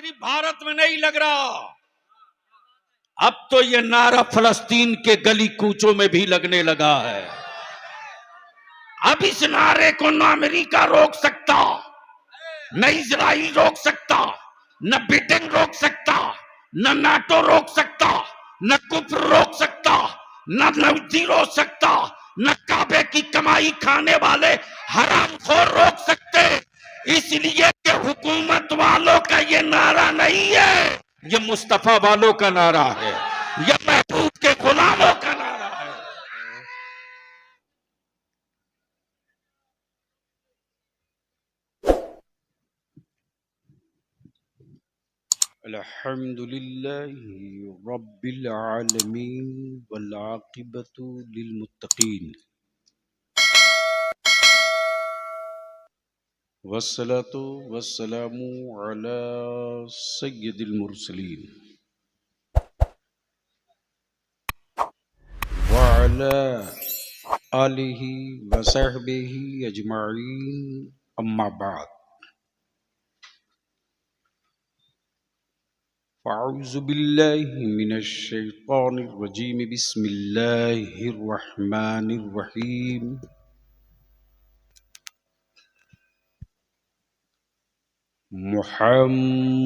सिर्फ भारत में नहीं लग रहा, अब तो ये नारा फलस्तीन के गली कूचों में भी लगने लगा है। अब इस नारे को न अमेरिका रोक सकता, न इजराइल रोक सकता, न ब्रिटेन रोक सकता, न नाटो रोक सकता, न कुफ्र रोक सकता, न नौजी रोक सकता, न काबे की कमाई खाने वाले हरामखोर रोक सकते। इसलिए कि हुकूमत वालों का ये नारा नहीं है, ये मुस्तफा वालों का नारा है, ये महबूब के गुलामों का नारा है। अल्हम्दुलिल्लाहि रब्बिल आलमीन वल आक़िबतु लिल मुत्तक़ीन वस्सलातु वस्सलामु अला सय्यिदिल मुरसलीन व अला आलिहि व सहबिहि अजमाइन, अम्मा बाद। फ़अऊज़ु बिल्लाहि मिनश शैतानिर रजीम, बिस्मिल्लाहिर रहमानिर रहीम। मुहम्मदुर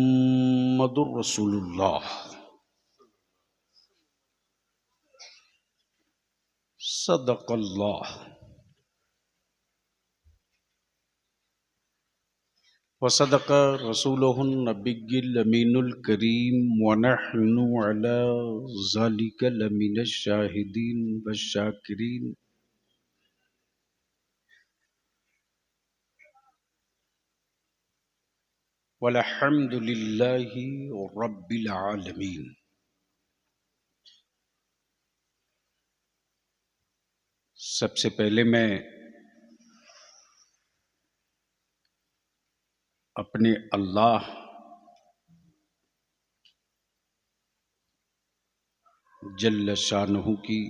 रसूलुल्लाह सदक़ल्लाह व सदक़ रसूलुहुन नबिय्युल अमीनुल करीम व नहनु अला ज़ालिका लमिनश शाहिदीन वश्शाकिरीन। वल्हम्दुलिल्लाहि रब्बिल आलमीन। सबसे पहले मैं अपने अल्लाह जल्ल शानहू की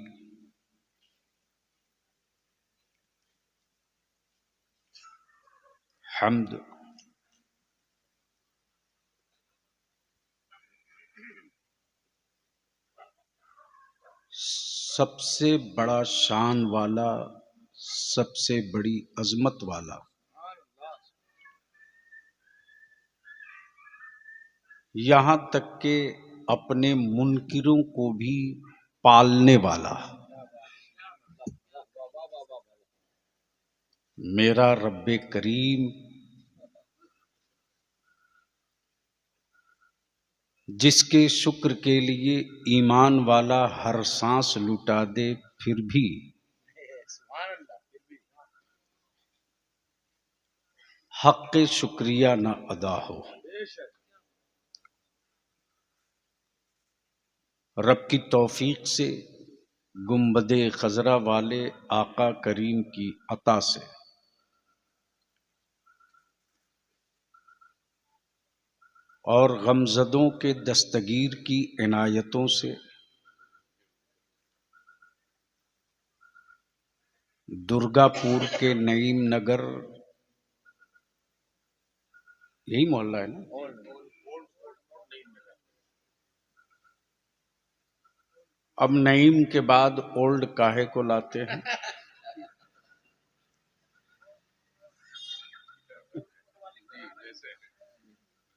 हम्द सबसे बड़ा शान वाला, सबसे बड़ी अजमत वाला, यहाँ तक के अपने मुनकिरों को भी पालने वाला मेरा रब्बे करीम, जिसके शुक्र के लिए ईमान वाला हर सांस लुटा दे फिर भी हक़ शुक्रिया न अदा हो। रब की तौफीक से गुंबदे खजरा वाले आका करीम की अता से और गमज़दों के दस्तगीर की इनायतों से दुर्गापुर के नईम नगर, यही मोहल्ला है ना, अब नईम के बाद ओल्ड काहे को लाते हैं।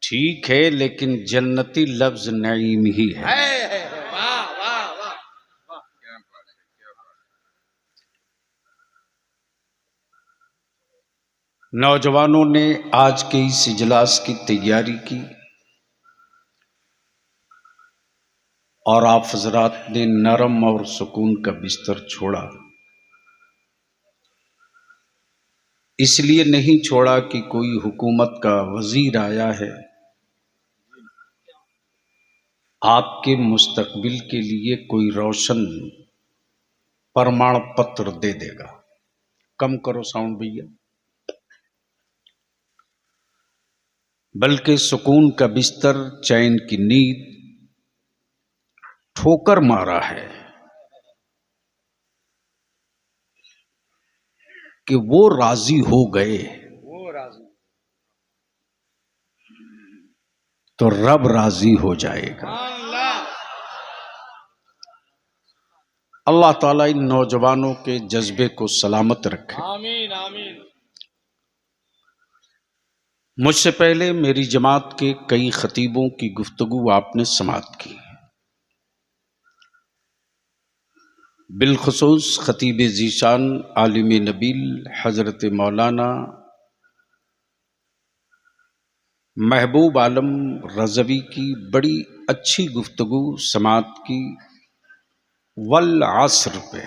ठीक है, लेकिन जन्नती लफ्ज नईम ही है। नौजवानों ने आज के इस इजलास की तैयारी की और आप हजरात ने नरम और सुकून का बिस्तर छोड़ा। इसलिए नहीं छोड़ा कि कोई हुकूमत का वजीर आया है आपके मुस्तकबिल के लिए कोई रोशन प्रमाण पत्र दे देगा। कम करो साउंड भैया। बल्कि सुकून का बिस्तर, चैन की नींद ठोकर मारा है कि वो राजी हो गए। तो रब राजी हो जाएगा। अल्लाह ताला इन नौजवानों के जज्बे को सलामत रखे। आमीन आमीन। मुझसे पहले मेरी जमात के कई खतीबों की गुफ्तगू आपने समाअत की, बिलखुसूस खतीब ज़ीशान आलिम नबील हज़रत मौलाना महबूब आलम रज़वी की बड़ी अच्छी गुफ्तगू समाअत की। वल असर पे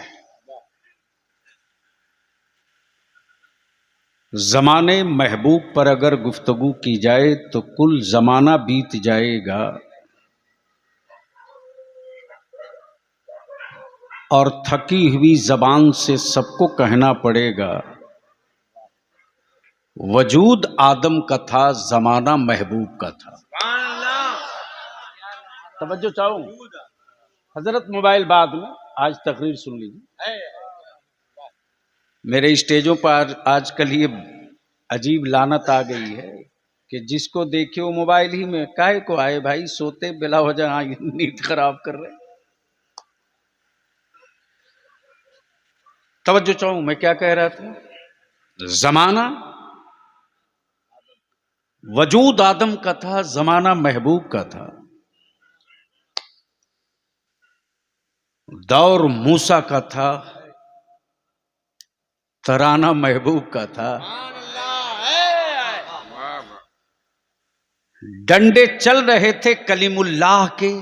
ज़माने महबूब पर अगर गुफ्तगू की जाए तो कुल ज़माना बीत जाएगा और थकी हुई ज़बान से सबको कहना पड़ेगा, वजूद आदम का था, ज़माना महबूब का था। तवज्जो चाहूँ हजरत, मोबाइल बाद में, आज तकरीर सुन लीजिए। मेरे स्टेजों पर आजकल ये अजीब लानत आ गई है कि जिसको देखे वो मोबाइल ही में, काहे को आए भाई, सोते बिला हो जाए, नींद खराब कर रहे। तवज्जो चाहूं, मैं क्या कह रहा था? जमाना वजूद आदम का था, जमाना महबूब का था, दौर मूसा का था, तराना महबूब का था, डंडे चल रहे थे कलीमुल्लाह के,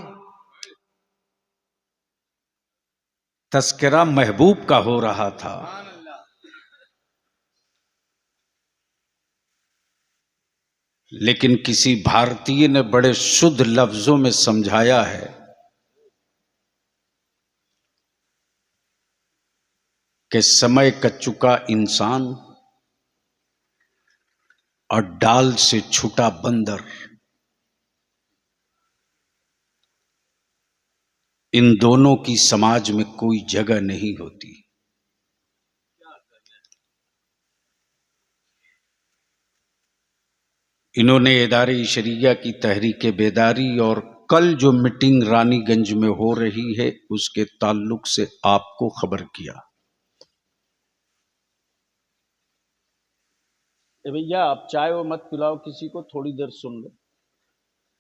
तस्करा महबूब का हो रहा था। लेकिन किसी भारतीय ने बड़े शुद्ध लफ्जों में समझाया है कि समय का चुका इंसान और डाल से छूटा बंदर, इन दोनों की समाज में कोई जगह नहीं होती। इन्होंने इदारे शरिया की तहरीक बेदारी और कल जो मीटिंग रानीगंज में हो रही है उसके ताल्लुक से आपको खबर किया। भैया आप चाय वो मत पिलाओ किसी को, थोड़ी देर सुन लो,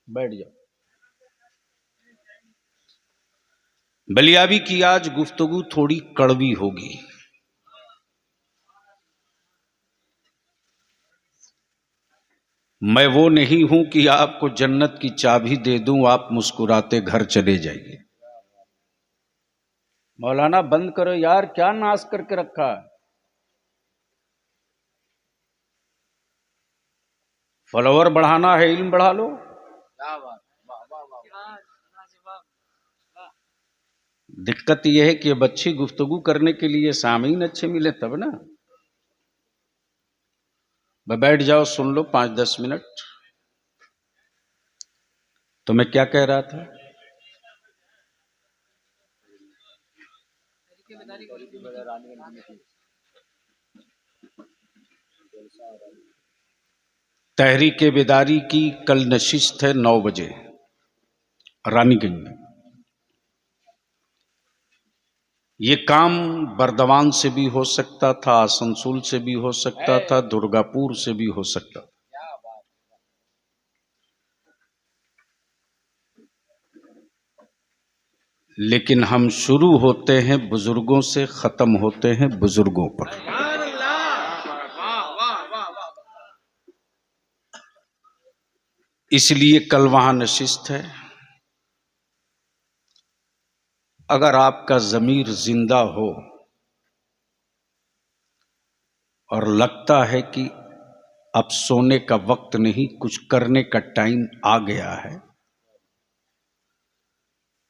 बैठ जाओ। बलियाबी की आज गुफ्तगू थोड़ी कड़वी होगी। मैं वो नहीं हूं कि आपको जन्नत की चाबी दे दूं, आप मुस्कुराते घर चले जाइए। मौलाना बंद करो यार, क्या नाश करके रखा है। फॉलोवर बढ़ाना है, इल्म बढ़ा लो। दिक्कत यह है कि अब अच्छी गुफ्तगू करने के लिए सामीन अच्छे मिले तब ना। बैठ जाओ, सुन लो 5-10 मिनट। तो मैं क्या कह रहा था? तहरीक बेदारी की कल नशिस्त है 9 बजे रानीगंज में। ये काम बर्दवान से भी हो सकता था, आसनसोल से भी हो सकता था, दुर्गापुर से भी हो सकता था। लेकिन हम शुरू होते हैं बुजुर्गों से, खत्म होते हैं बुजुर्गों पर। इसलिए कल वहां नशिस्त है। अगर आपका ज़मीर जिंदा हो और लगता है कि अब सोने का वक्त नहीं, कुछ करने का टाइम आ गया है,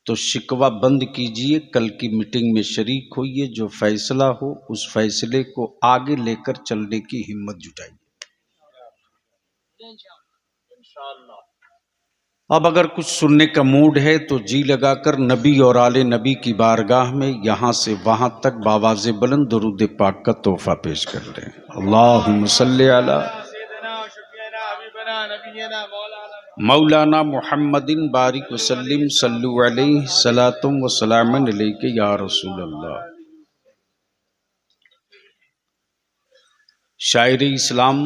तो शिकवा बंद कीजिए, कल की मीटिंग में शरीक होइए, जो फैसला हो उस फैसले को आगे लेकर चलने की हिम्मत जुटाइए। अब अगर कुछ सुनने का मूड है तो जी लगाकर नबी और आले नबी की बारगाह में यहां से वहां तक बावाज़े बुलंद दुरूद पाक का तोहफा पेश कर लें। अल्लाहुम्मा सल्ली अला मौलाना मुहम्मदिन बारिक वसल्लिम सल्लु अलैहि सलातुम व सलामन अलैके या रसूल अल्लाह। शायर इस्लाम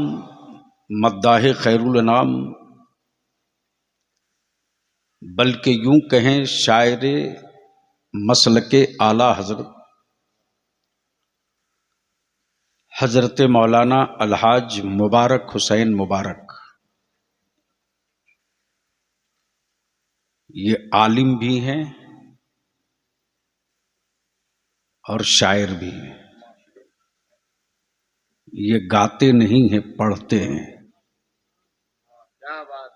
मद्दाह खैरुल अनाम, बल्कि यूं कहें शायर मसलके आला हजरत हजरत मौलाना अलहाज मुबारक हुसैन मुबारक, ये आलिम भी हैं और शायर भी हैं। ये गाते नहीं हैं, पढ़ते हैं।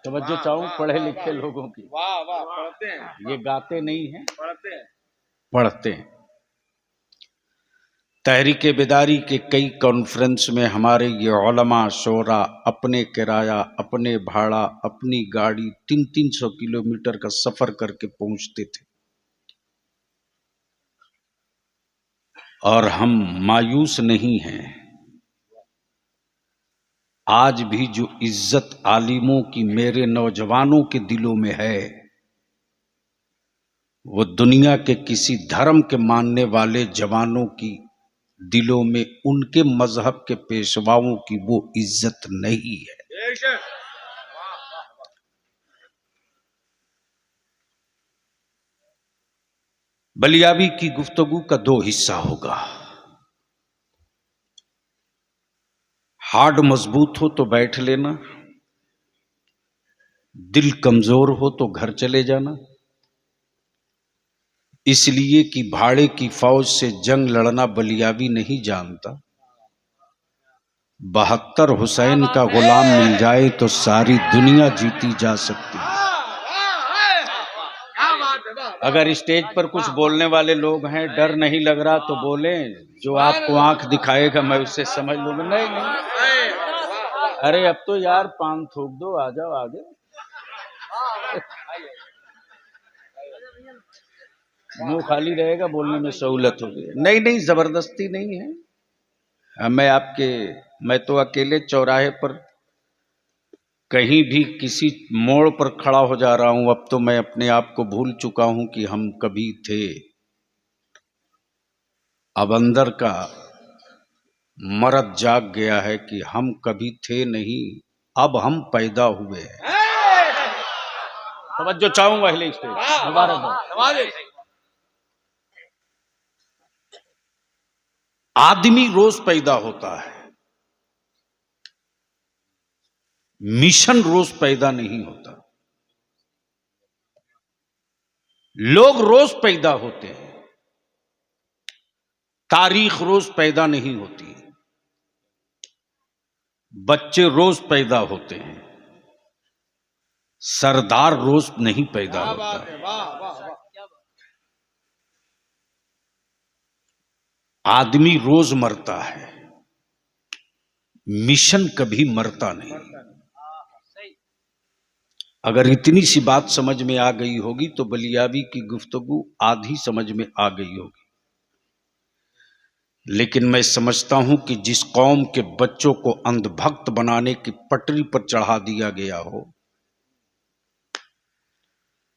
तवज्जो चाहूं पढ़े लिखे लोगों की। वाह वाह, पढ़ते हैं। ये गाते नहीं हैं, पढ़ते हैं, पढ़ते हैं। तहरीके बेदारी के कई कॉन्फ्रेंस में हमारे ये उलमा शोरा अपने किराया, अपने भाड़ा, अपनी गाड़ी 300-300 किलोमीटर का सफर करके पहुंचते थे। और हम मायूस नहीं हैं। आज भी जो इज्जत आलिमों की मेरे नौजवानों के दिलों में है, वो दुनिया के किसी धर्म के मानने वाले जवानों की दिलों में उनके मजहब के पेशवाओं की वो इज्जत नहीं है। बलियाबी की गुफ्तगू का 2 हिस्सा होगा। हार्ड मजबूत हो तो बैठ लेना, दिल कमजोर हो तो घर चले जाना। इसलिए कि भाड़े की फौज से जंग लड़ना बलियाबी नहीं जानता। 72 हुसैन का गुलाम मिल जाए तो सारी दुनिया जीती जा सकती है। अगर स्टेज पर कुछ बोलने वाले लोग हैं, डर नहीं लग रहा तो बोलें। जो आपको आंख दिखाएगा मैं उससे समझ लूंगा। नहीं, अरे अब तो यार पान थूक दो, आ जाओ आगे। मुंह खाली रहेगा, बोलने में सहूलत होगी। नहीं, जबरदस्ती नहीं है। मैं तो अकेले चौराहे पर कहीं भी किसी मोड़ पर खड़ा हो जा रहा हूं। अब तो मैं अपने आप को भूल चुका हूं कि हम कभी थे। अब अंदर का मर्द जाग गया है कि हम कभी थे नहीं, अब हम पैदा हुए हैं। तवज्जो चाहूंगा अहले स्टेज, मुबारक। आदमी रोज पैदा होता है, मिशन रोज पैदा नहीं होता। लोग रोज पैदा होते हैं, तारीख रोज पैदा नहीं होती। बच्चे रोज पैदा होते हैं, सरदार रोज नहीं पैदा होता। आदमी रोज मरता है, मिशन कभी मरता नहीं। अगर इतनी सी बात समझ में आ गई होगी तो बलियाबी की गुफ्तगू आधी समझ में आ गई होगी। लेकिन मैं समझता हूं कि जिस कौम के बच्चों को अंधभक्त बनाने की पटरी पर चढ़ा दिया गया हो,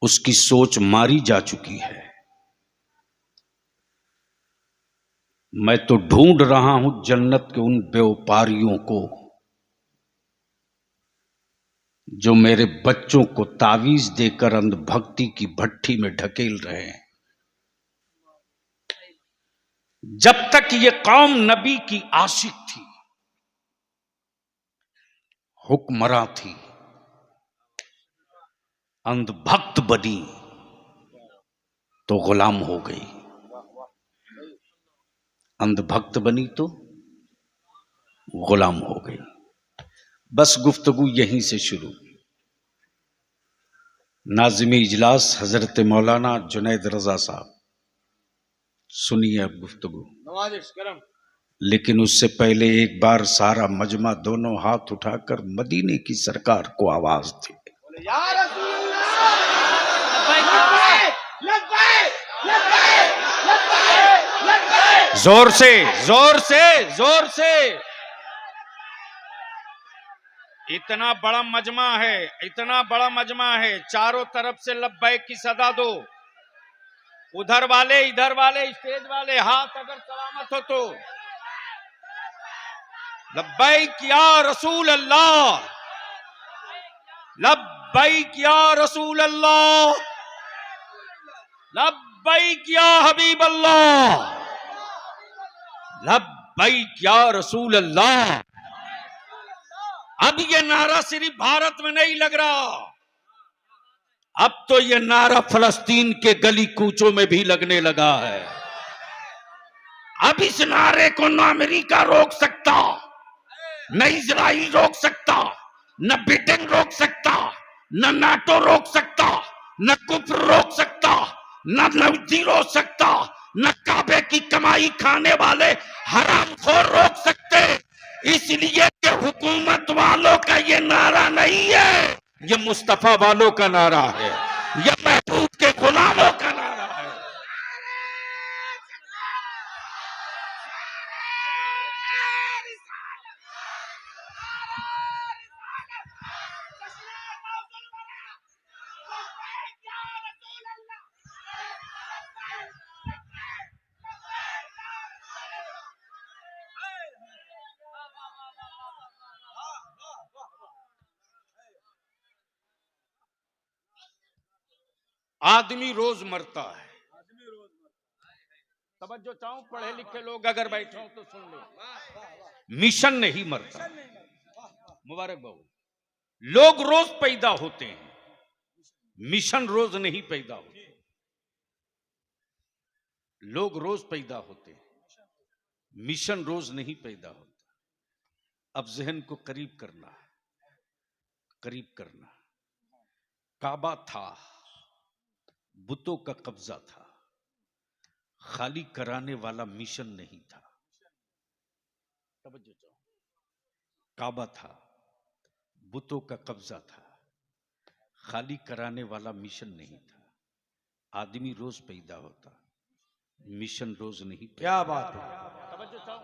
उसकी सोच मारी जा चुकी है। मैं तो ढूंढ रहा हूं जन्नत के उन व्यापारियों को जो मेरे बच्चों को तावीज देकर अंधभक्ति की भट्ठी में ढकेल रहे हैं। जब तक ये कौम नबी की आशिक थी, हुक्मरां थी, अंधभक्त बनी तो गुलाम हो गई। अंधभक्त बनी तो गुलाम हो गई। बस गुफ्तगू यहीं से शुरू। नाज़िम इजलास हजरत मौलाना जुनैद रजा साहब, सुनिए अब गुफ्तगू। लेकिन उससे पहले एक बार सारा मजमा दोनों हाथ उठाकर मदीने की सरकार को आवाज दे। जोर से, जोर से, जोर से। इतना बड़ा मजमा है, इतना बड़ा मजमा है, चारों तरफ से लब्बैक की सदा दो। उधर वाले, इधर वाले, स्टेज वाले, हाथ अगर सलामत हो तो लब्बैक या रसूल अल्लाह, लब्बैक या रसूल अल्लाह, लब्बैक या हबीब अल्लाह, लब्बैक या रसूल अल्लाह। अब ये नारा सिर्फ भारत में नहीं लग रहा, अब तो ये नारा फलस्तीन के गली कूचों में भी लगने लगा है। अब इस नारे को न अमेरिका रोक सकता, न इजराइल रोक सकता, न ब्रिटेन रोक सकता, न नाटो रोक सकता, न कुफ्र रोक सकता, न नबी रोक सकता, न काबे की कमाई खाने वाले हरामखोर रोक सकते। इसलिए कि हुकूमत वालों का ये नारा नहीं है, ये मुस्तफा वालों का नारा है, ये महबूब के गुलामों का नारा है। आदमी रोज मरता है। तवज्जो चाहूं, पढ़े लिखे लोग अगर बैठे हो तो सुन लो, मिशन नहीं मरता। मुबारक बाबू, लोग रोज पैदा होते हैं, मिशन रोज नहीं पैदा होते। लोग रोज पैदा होते हैं, मिशन रोज नहीं पैदा होता। अब जहन को करीब करना, करीब करना। काबा था, बुतों का कब्जा था, खाली कराने वाला मिशन नहीं था। तवज्जो चाहो, काबा था, बुतों का कब्जा था, खाली कराने वाला मिशन नहीं था। आदमी रोज पैदा होता, मिशन रोज नहीं पैदा। क्या बात है, तवज्जो चाहो,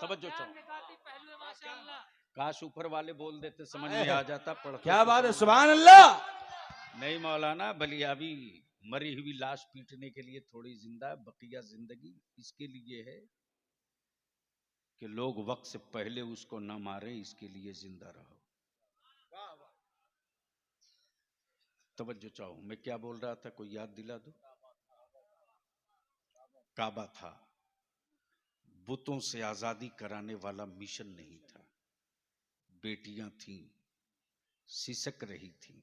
तवज्जो चाहो। काश ऊपर वाले बोल देते, समझ में आ जाता। पढ़ क्या बात है, सुभान अल्लाह। नहीं मौलाना, बलियाबी मरी हुई लाश पीटने के लिए थोड़ी जिंदा, बकिया जिंदगी इसके लिए है कि लोग वक्त से पहले उसको न मारे, इसके लिए जिंदा रहो। तवज्जो चाहो, मैं क्या बोल रहा था, कोई याद दिला दो। काबा था, बुतों से आजादी कराने वाला मिशन नहीं था। बेटियां थीं, सिसक रही थीं,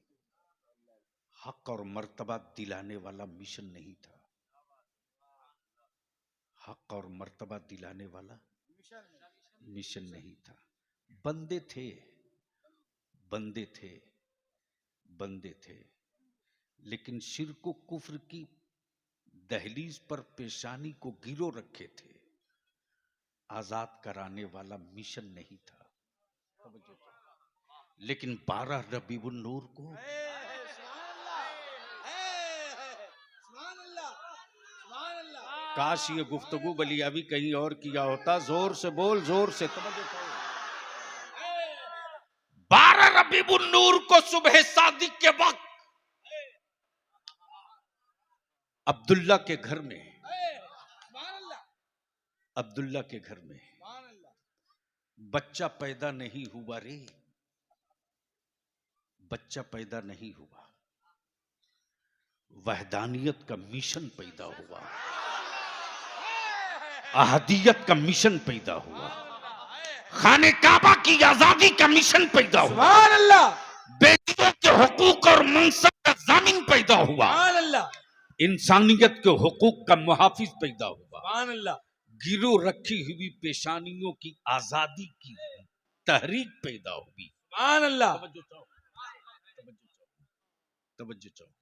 हक और मर्तबा दिलाने वाला मिशन नहीं था। हक और मर्तबा दिलाने वाला मिशन नहीं था। बंदे थे, बंदे थे, बंदे थे, लेकिन शिर्क व कुफ्र की दहलीज पर पेशानी को गिरो रखे थे। आजाद कराने वाला मिशन नहीं था। लेकिन 12 रबीउन नूर को काश ये गुफ्तगू बलियाबी कहीं और किया होता। जोर से बोल, जोर से। 12 रबीउन नूर को सुबह सादिक के वक्त अब्दुल्ला के घर में, अब्दुल्ला के घर में बच्चा पैदा नहीं हुआ रे, बच्चा पैदा नहीं हुआ, वहदानियत का मिशन पैदा हुआ, अहदियत का मिशन पैदा हुआ, खाने काबा की आजादी का मिशन पैदा हुआ, सुभान अल्लाह, बेटियों के हुकूक और मनसब का जामिन पैदा हुआ, सुभान अल्लाह, इंसानियत के हुकूक का मुहाफिज पैदा हुआ, सुभान अल्लाह, गिरो रखी हुई पेशानियों की आजादी की तहरीक पैदा हुई। सुभान अल्लाह। तवज्जो चाहो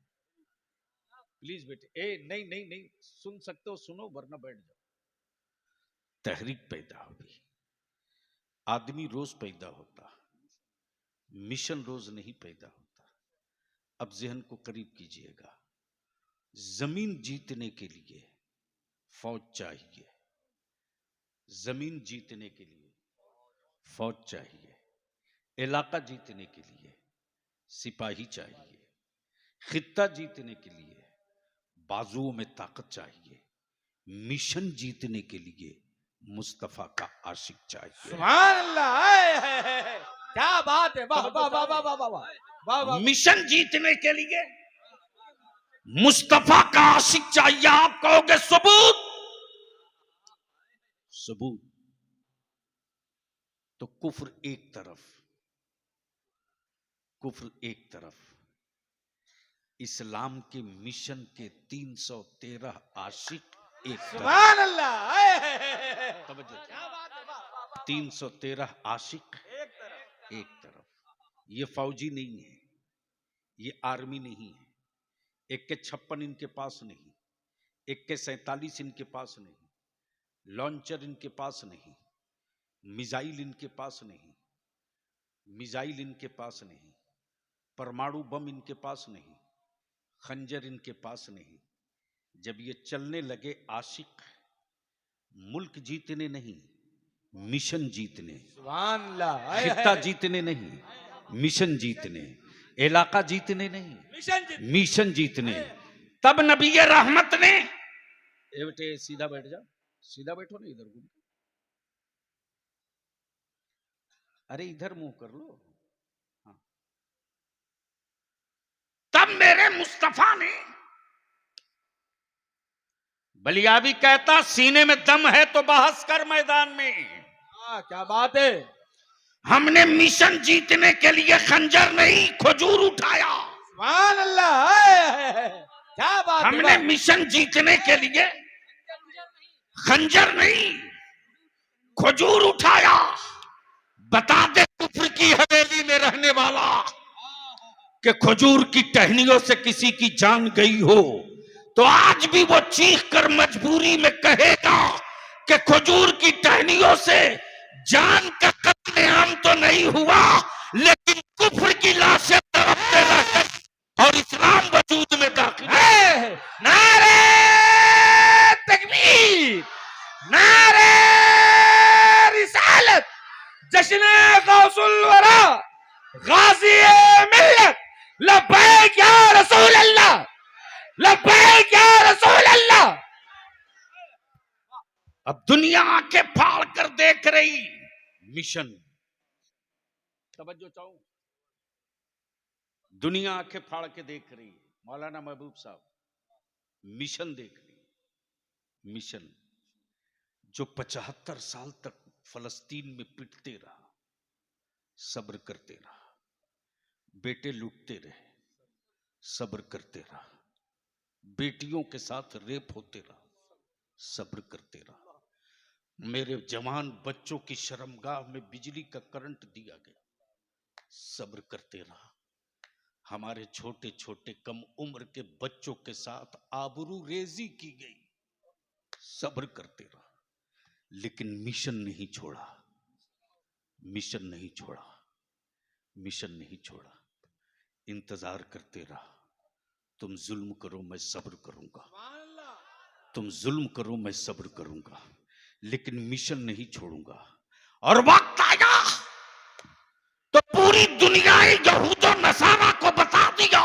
प्लीज बेटे। नहीं नहीं नहीं, सुन सकते हो सुनो, वरना बैठ जाओ। तहरीक पैदा हुई। आदमी रोज पैदा होता, मिशन रोज नहीं पैदा होता। अब जहन को करीब कीजिएगा। जमीन जीतने के लिए फौज चाहिए, जमीन जीतने के लिए फौज चाहिए। इलाका जीतने के लिए सिपाही चाहिए, खित्ता जीतने के लिए बाजुओं में ताकत चाहिए, मिशन जीतने के लिए मुस्तफा का आशिक चाहिए। सुभान अल्लाह। आए, है, है। क्या बात है, वाह वाह वाह वाह वाह वाह वाह वाह। मिशन जीतने के लिए मुस्तफा का आशिक चाहिए। आप कहोगे सबूत, सबूत तो कुफ्र एक तरफ, कुफ्र एक तरफ, इस्लाम के मिशन के 313 आशिक एक तरफ। सुभान अल्लाह। आए, है, है। तवज्जो करो। क्या बात है, वाह वाह वाह। 313 आशिक एक तरफ। एक तरफ। ये फौजी नहीं है, ये आर्मी नहीं है, एक के 56 इनके पास नहीं, एक के 47 इनके पास नहीं, लॉन्चर इनके पास नहीं, मिसाइल इनके पास नहीं, मिसाइल इनके पास नहीं, परमाणु बम इनके पास नहीं, खंजर इनके पास नहीं। जब ये चलने लगे आशिक, मुल्क जीतने नहीं, मिशन जीतने, सुभान अल्लाह। आए, खित्ता है। जीतने नहीं, मिशन जीतने, इलाका जीतने नहीं, मिशन जीत। मिशन जीतने। तब नबी रहमत ने ए बेटे सीधा बैठ जा, सीधा बैठो ना, इधर घूम, अरे इधर मुंह कर लो। हाँ। तब मेरे मुस्तफा ने, बलियाबी कहता सीने में दम है तो बहस कर मैदान में। हाँ, क्या बात है। हमने मिशन जीतने के लिए खंजर नहीं खजूर उठाया। सुभान अल्लाह। आए, है, है। क्या बात है, हमने वाह। मिशन जीतने के लिए खंजर नहीं खजूर उठाया। बता दे कुफ्र की हवेली में रहने वाला कि खजूर की टहनियों से किसी की जान गई हो तो आज भी वो चीख कर मजबूरी में कहेगा कि खजूर की टहनियों से जान का कत्लेआम तो नहीं हुआ, लेकिन कुफ्र की लाशें तड़पते रह गई और इस्लाम वजूद में दाखिल है। नारे तकबीर, नारे रिसालत, जश्न गौसुल वरा, गाजी मिल्लत, लब्बैक या रसूल अल्लाह, लब्बैक या रसूल अल्लाह। अब दुनिया आंखें फाड़ कर देख रही। मिशन, तवज्जो चाहूं, दुनिया आंखें फाड़ के देख रही है। मौलाना महबूब साहब मिशन देख रही, मिशन जो 75 साल तक फलस्तीन में पिटते रहा, सब्र करते रहा, बेटे लूटते रहे, सब्र करते रहा, बेटियों के साथ रेप होते रहा, सब्र करते रहा, मेरे जवान बच्चों की शर्मगाह में बिजली का करंट दिया गया, सब्र करते रहा, हमारे छोटे छोटे कम उम्र के बच्चों के साथ आबरू रेजी की गई, सब्र करते रहा, लेकिन मिशन नहीं छोड़ा, मिशन नहीं छोड़ा, मिशन नहीं छोड़ा, इंतजार करते रहा। तुम जुल्म करो मैं सब्र करूंगा, तुम जुल्म करो मैं सब्र करूंगा, लेकिन मिशन नहीं छोड़ूंगा। और वक्त आया तो पूरी दुनिया यहूद और नसारा को बता दिया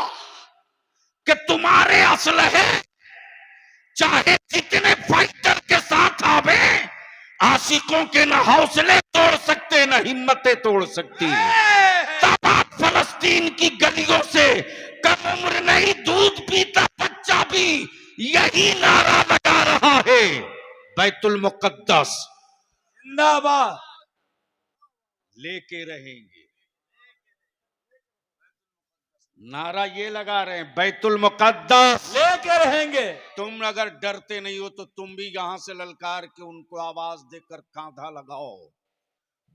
कि तुम्हारे असलहे चाहे जितने फाइटर के साथ आवे, आशिकों के न हौसले तोड़ सकते न हिम्मतें तोड़ सकती। तब आप फलस्तीन की गलियों से कम उम्र नहीं दूध पीता बच्चा भी यही नारा लगा रहा है, बैतुल मुकद्दस जिंदाबाद। लेके रहेंगे, नारा ये लगा रहे हैं, बैतुल मुकद्दस लेके रहेंगे। तुम अगर डरते नहीं हो तो तुम भी यहां से ललकार के उनको आवाज देकर कांधा लगाओ,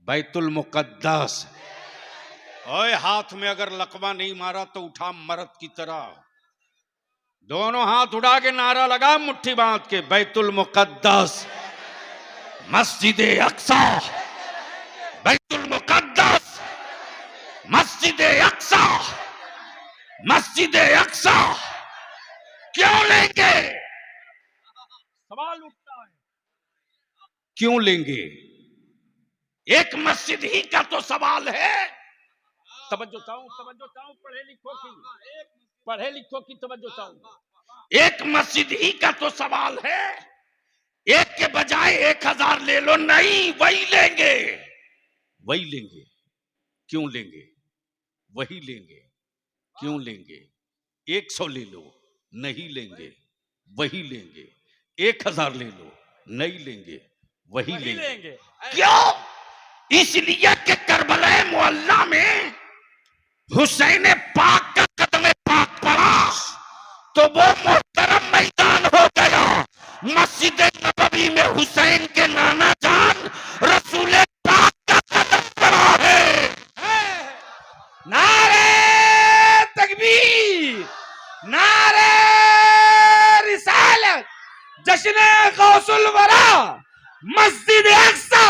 बैतुल मुकद्दस। ओए हाथ में अगर लकवा नहीं मारा तो उठा मर्द की तरह, दोनों हाथ उड़ा के नारा लगा मुट्ठी बांध के, बैतुल मुकद्दस, मस्जिद अक्सा, बैतुल मुकद्दस, मस्जिद अक्सा, मस्जिद अक्सा। क्यों लेंगे? सवाल उठता है, क्यों लेंगे? एक मस्जिद ही का तो सवाल है, तवज्जो चाहूं पढ़े लिखो की तवज्जो चाहूं। एक मस्जिद ही का तो सवाल है, एक के बजाय 1000 ले लो, नहीं वही लेंगे। वही लेंगे, क्यों लेंगे? वही लेंगे, क्यों लेंगे? 100 ले लो, नहीं लेंगे, वही लेंगे। 1000 ले लो, नहीं लेंगे, वही लेंगे। क्यों? इसलिए कि करबला मोहल्ला में हुसैन पाक का कदम पाक पड़ा तो वो मोहतरम मैदान हो गया। मस्जिद नबवी में हुसैन के नाना जान रसूल पाक का कदम पड़ा है। नारे तकबीर, नारे रिसालत, जश्न गौसुल वरा, मस्जिद अक्सा,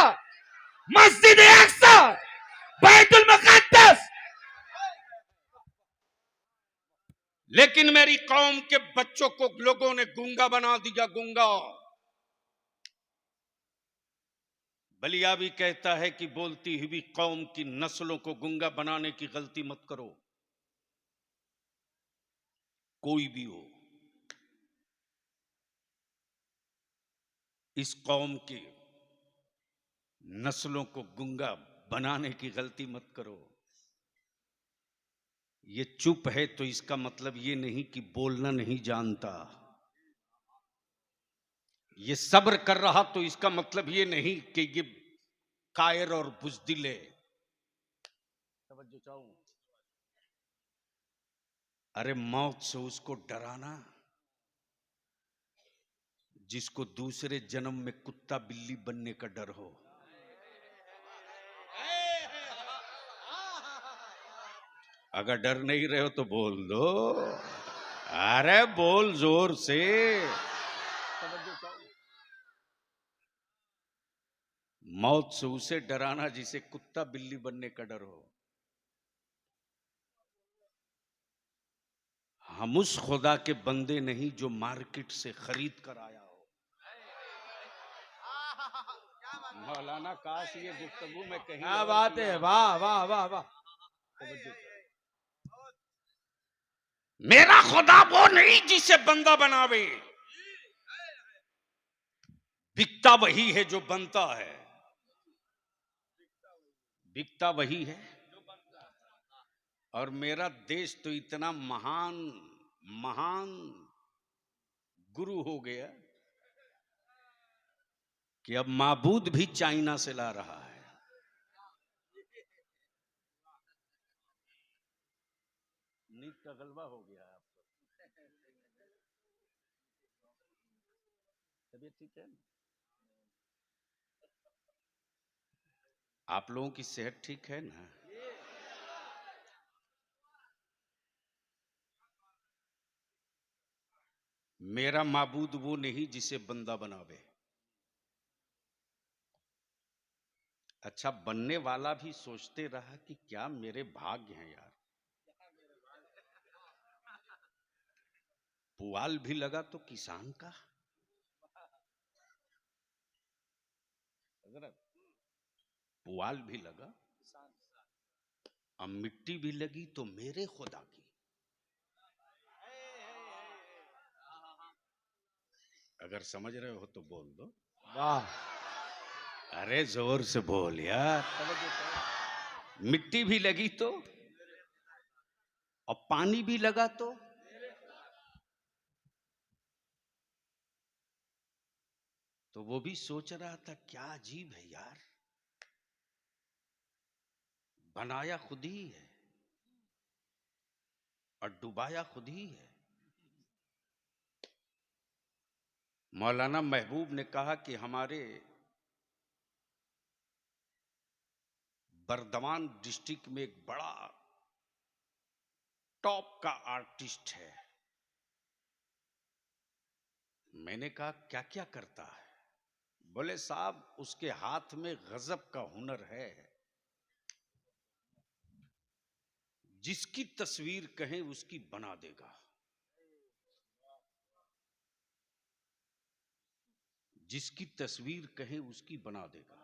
मस्जिद अक्सा, बैतुल मुकद्दस। लेकिन मेरी कौम के बच्चों को लोगों ने गूंगा बना दिया, गूंगा। बलिया भी कहता है कि बोलती हुई कौम की नस्लों को गूंगा बनाने की गलती मत करो। कोई भी हो, इस कौम की नस्लों को गूंगा बनाने की गलती मत करो। ये चुप है तो इसका मतलब ये नहीं कि बोलना नहीं जानता। ये सब्र कर रहा तो इसका मतलब ये नहीं कि ये कायर और बुज़दिल है। तवज्जो चाहूं। अरे मौत से उसको डराना जिसको दूसरे जन्म में कुत्ता बिल्ली बनने का डर हो। अगर डर नहीं रहे हो तो बोल दो, अरे बोल जोर से। मौत से उसे डराना जिसे कुत्ता बिल्ली बनने का डर हो। हम उस खुदा के बंदे नहीं जो मार्केट से खरीद कर आया हो। मौलाना काश ये गुफ्तगू में कहीं क्या बात है, वाह वाह वाह वाह। मेरा खुदा वो नहीं जिसे बंदा बनावे, बिकता वही है जो बनता है। बिकता वही है। और मेरा देश तो इतना महान महान गुरु हो गया कि अब माबूद भी चाइना से ला रहा है। नींद का गलबा हो गया है आपको। तबीयत ठीक है? आप लोगों की सेहत ठीक है ना? मेरा माबूद वो नहीं जिसे बंदा बनावे। अच्छा, बनने वाला भी सोचते रहा कि क्या मेरे भाग्य हैं यार। पुआल भी लगा तो किसान का। पुआल भी लगा, अब मिट्टी भी लगी तो मेरे खुदा की। अगर समझ रहे हो तो बोल दो वाह। अरे जोर से बोल यार। मिट्टी भी लगी तो, और पानी भी लगा तो वो भी सोच रहा था क्या अजीब है यार, बनाया खुद ही है और डुबाया खुद ही है। मौलाना महबूब ने कहा कि हमारे बर्दवान डिस्ट्रिक्ट में एक बड़ा टॉप का आर्टिस्ट है। मैंने कहा क्या क्या करता है? बोले साहब उसके हाथ में गजब का हुनर है, जिसकी तस्वीर कहें उसकी बना देगा। जिसकी तस्वीर कहें उसकी बना देगा।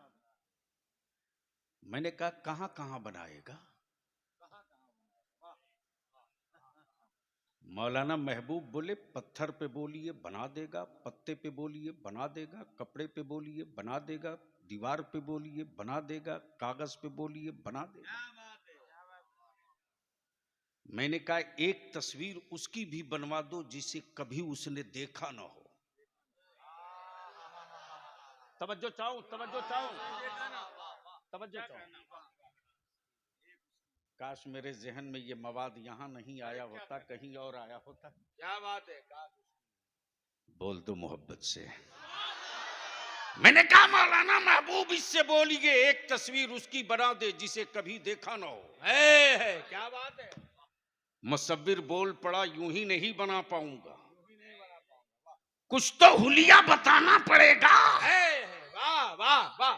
मैंने कहा कहां कहां बनाएगा? मौलाना महबूब बोले पत्थर पे बोलिए बना देगा, पत्ते पे बोलिए बना देगा, कपड़े पे बोलिए बना देगा, दीवार पे बोलिए बना देगा, कागज पे बोलिए बना देगा। मैंने कहा एक तस्वीर उसकी भी बनवा दो जिसे कभी उसने देखा ना हो। तवज्जो चाहूं, तवज्जो चाहूं, तवज्जो चाहूं। काश मेरे जहन में ये मवाद यहां नहीं आया होता, कहीं और आया होता। क्या बात है। बोल दो मोहब्बत से। मैंने कहा मौलाना महबूब इससे बोलिए एक तस्वीर उसकी बना दे जिसे कभी देखा ना हो। क्या बात है। मुसव्विर बोल पड़ा यूं ही नहीं बना पाऊंगा, कुछ तो हुलिया बताना पड़ेगा। वाह वाह वाह।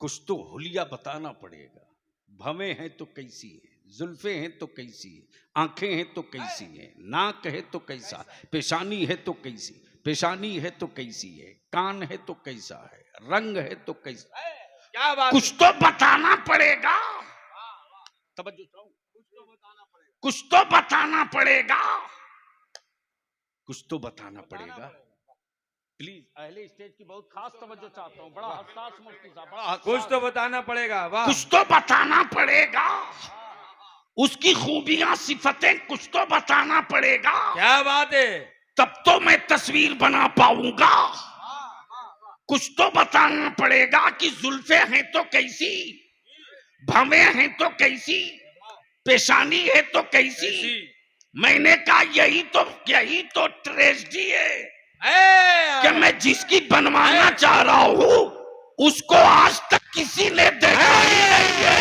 कुछ तो हुलिया बताना पड़ेगा। भवें हैं तो कैसी है, जुल्फे हैं तो कैसी है, आंखें हैं तो कैसी है, नाक है तो कैसा, पेशानी है तो कैसी, पेशानी है तो कैसी है, कान है तो कैसा है, रंग है तो कैसा। क्या बात। कुछ तो बताना पड़ेगा। तवज्जो चाहूं, कुछ तो बताना पड़ेगा। कुछ तो बताना पड़ेगा। प्लीज अहले स्टेज की बहुत खास तवज्जो चाहता हूँ। बड़ा हसास मुफ्ती साहब, बड़ा हसास। कुछ तो बताना पड़ेगा। वाह। कुछ तो बताना पड़ेगा। उसकी खूबियां सिफतें कुछ तो बताना पड़ेगा। क्या बात है। तब तो मैं तस्वीर बना पाऊंगा। कुछ तो बताना पड़ेगा कि जुल्फे हैं तो कैसी, भवें हैं तो कैसी, पेशानी है तो कैसी। मैंने कहा यही तो ट्रेजेडी है कि मैं जिसकी बनवाना चाह रहा हूं उसको आज तक किसी ने देखा ही नहीं है।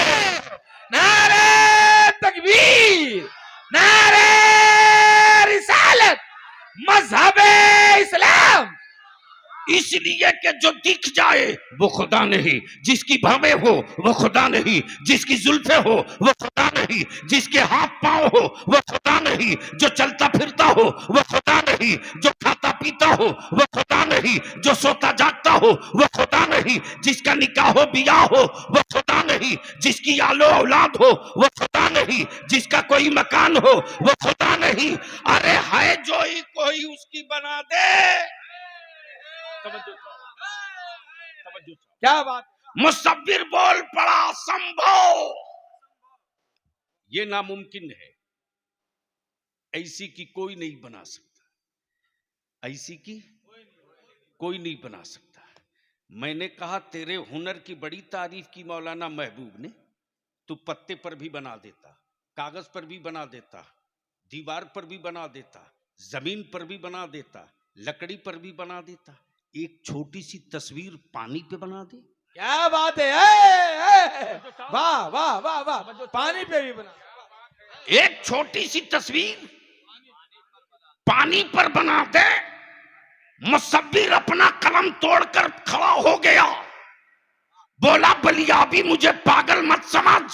नारे तकबीर, नारे रिसालत, मजहबे इस्लाम। इसलिए कि जो दिख जाए वो खुदा नहीं, जिसकी भवें हो वो खुदा नहीं, जिसकी जुल्फे हो वो खुदा नहीं, जिसके हाथ पांव हो वो खुदा नहीं, जो चलता फिरता हो वो खुदा नहीं, जो खाता पीता हो वो खुदा नहीं, जो सोता जागता हो वो खुदा नहीं, जिसका निकाह हो बियाह हो वो खुदा नहीं, जिसकी आलो औलाद हो वो खुदा नहीं, जिसका कोई मकान हो वो खुदा नहीं। अरे है जो ही कोई उसकी बना दे। क्या बात। मुसव्विर बोल पड़ा संभव। ये नामुमकिन है, ऐसी की कोई नहीं बना सकता, ऐसी की कोई नहीं बना सकता। मैंने कहा तेरे हुनर की बड़ी तारीफ की मौलाना महबूब ने, तू पत्ते पर भी बना देता, कागज पर भी बना देता, दीवार पर भी बना देता, जमीन पर भी बना देता, लकड़ी पर भी बना देता, एक छोटी सी तस्वीर पानी पे बना दे। क्या बात है। वाह वाह वाह वाह। पानी पे भी बना। एक छोटी सी तस्वीर पानी पर बना दे। मुसव्विर अपना कलम तोड़कर खड़ा हो गया, बोला बलियाबी मुझे पागल मत समझ,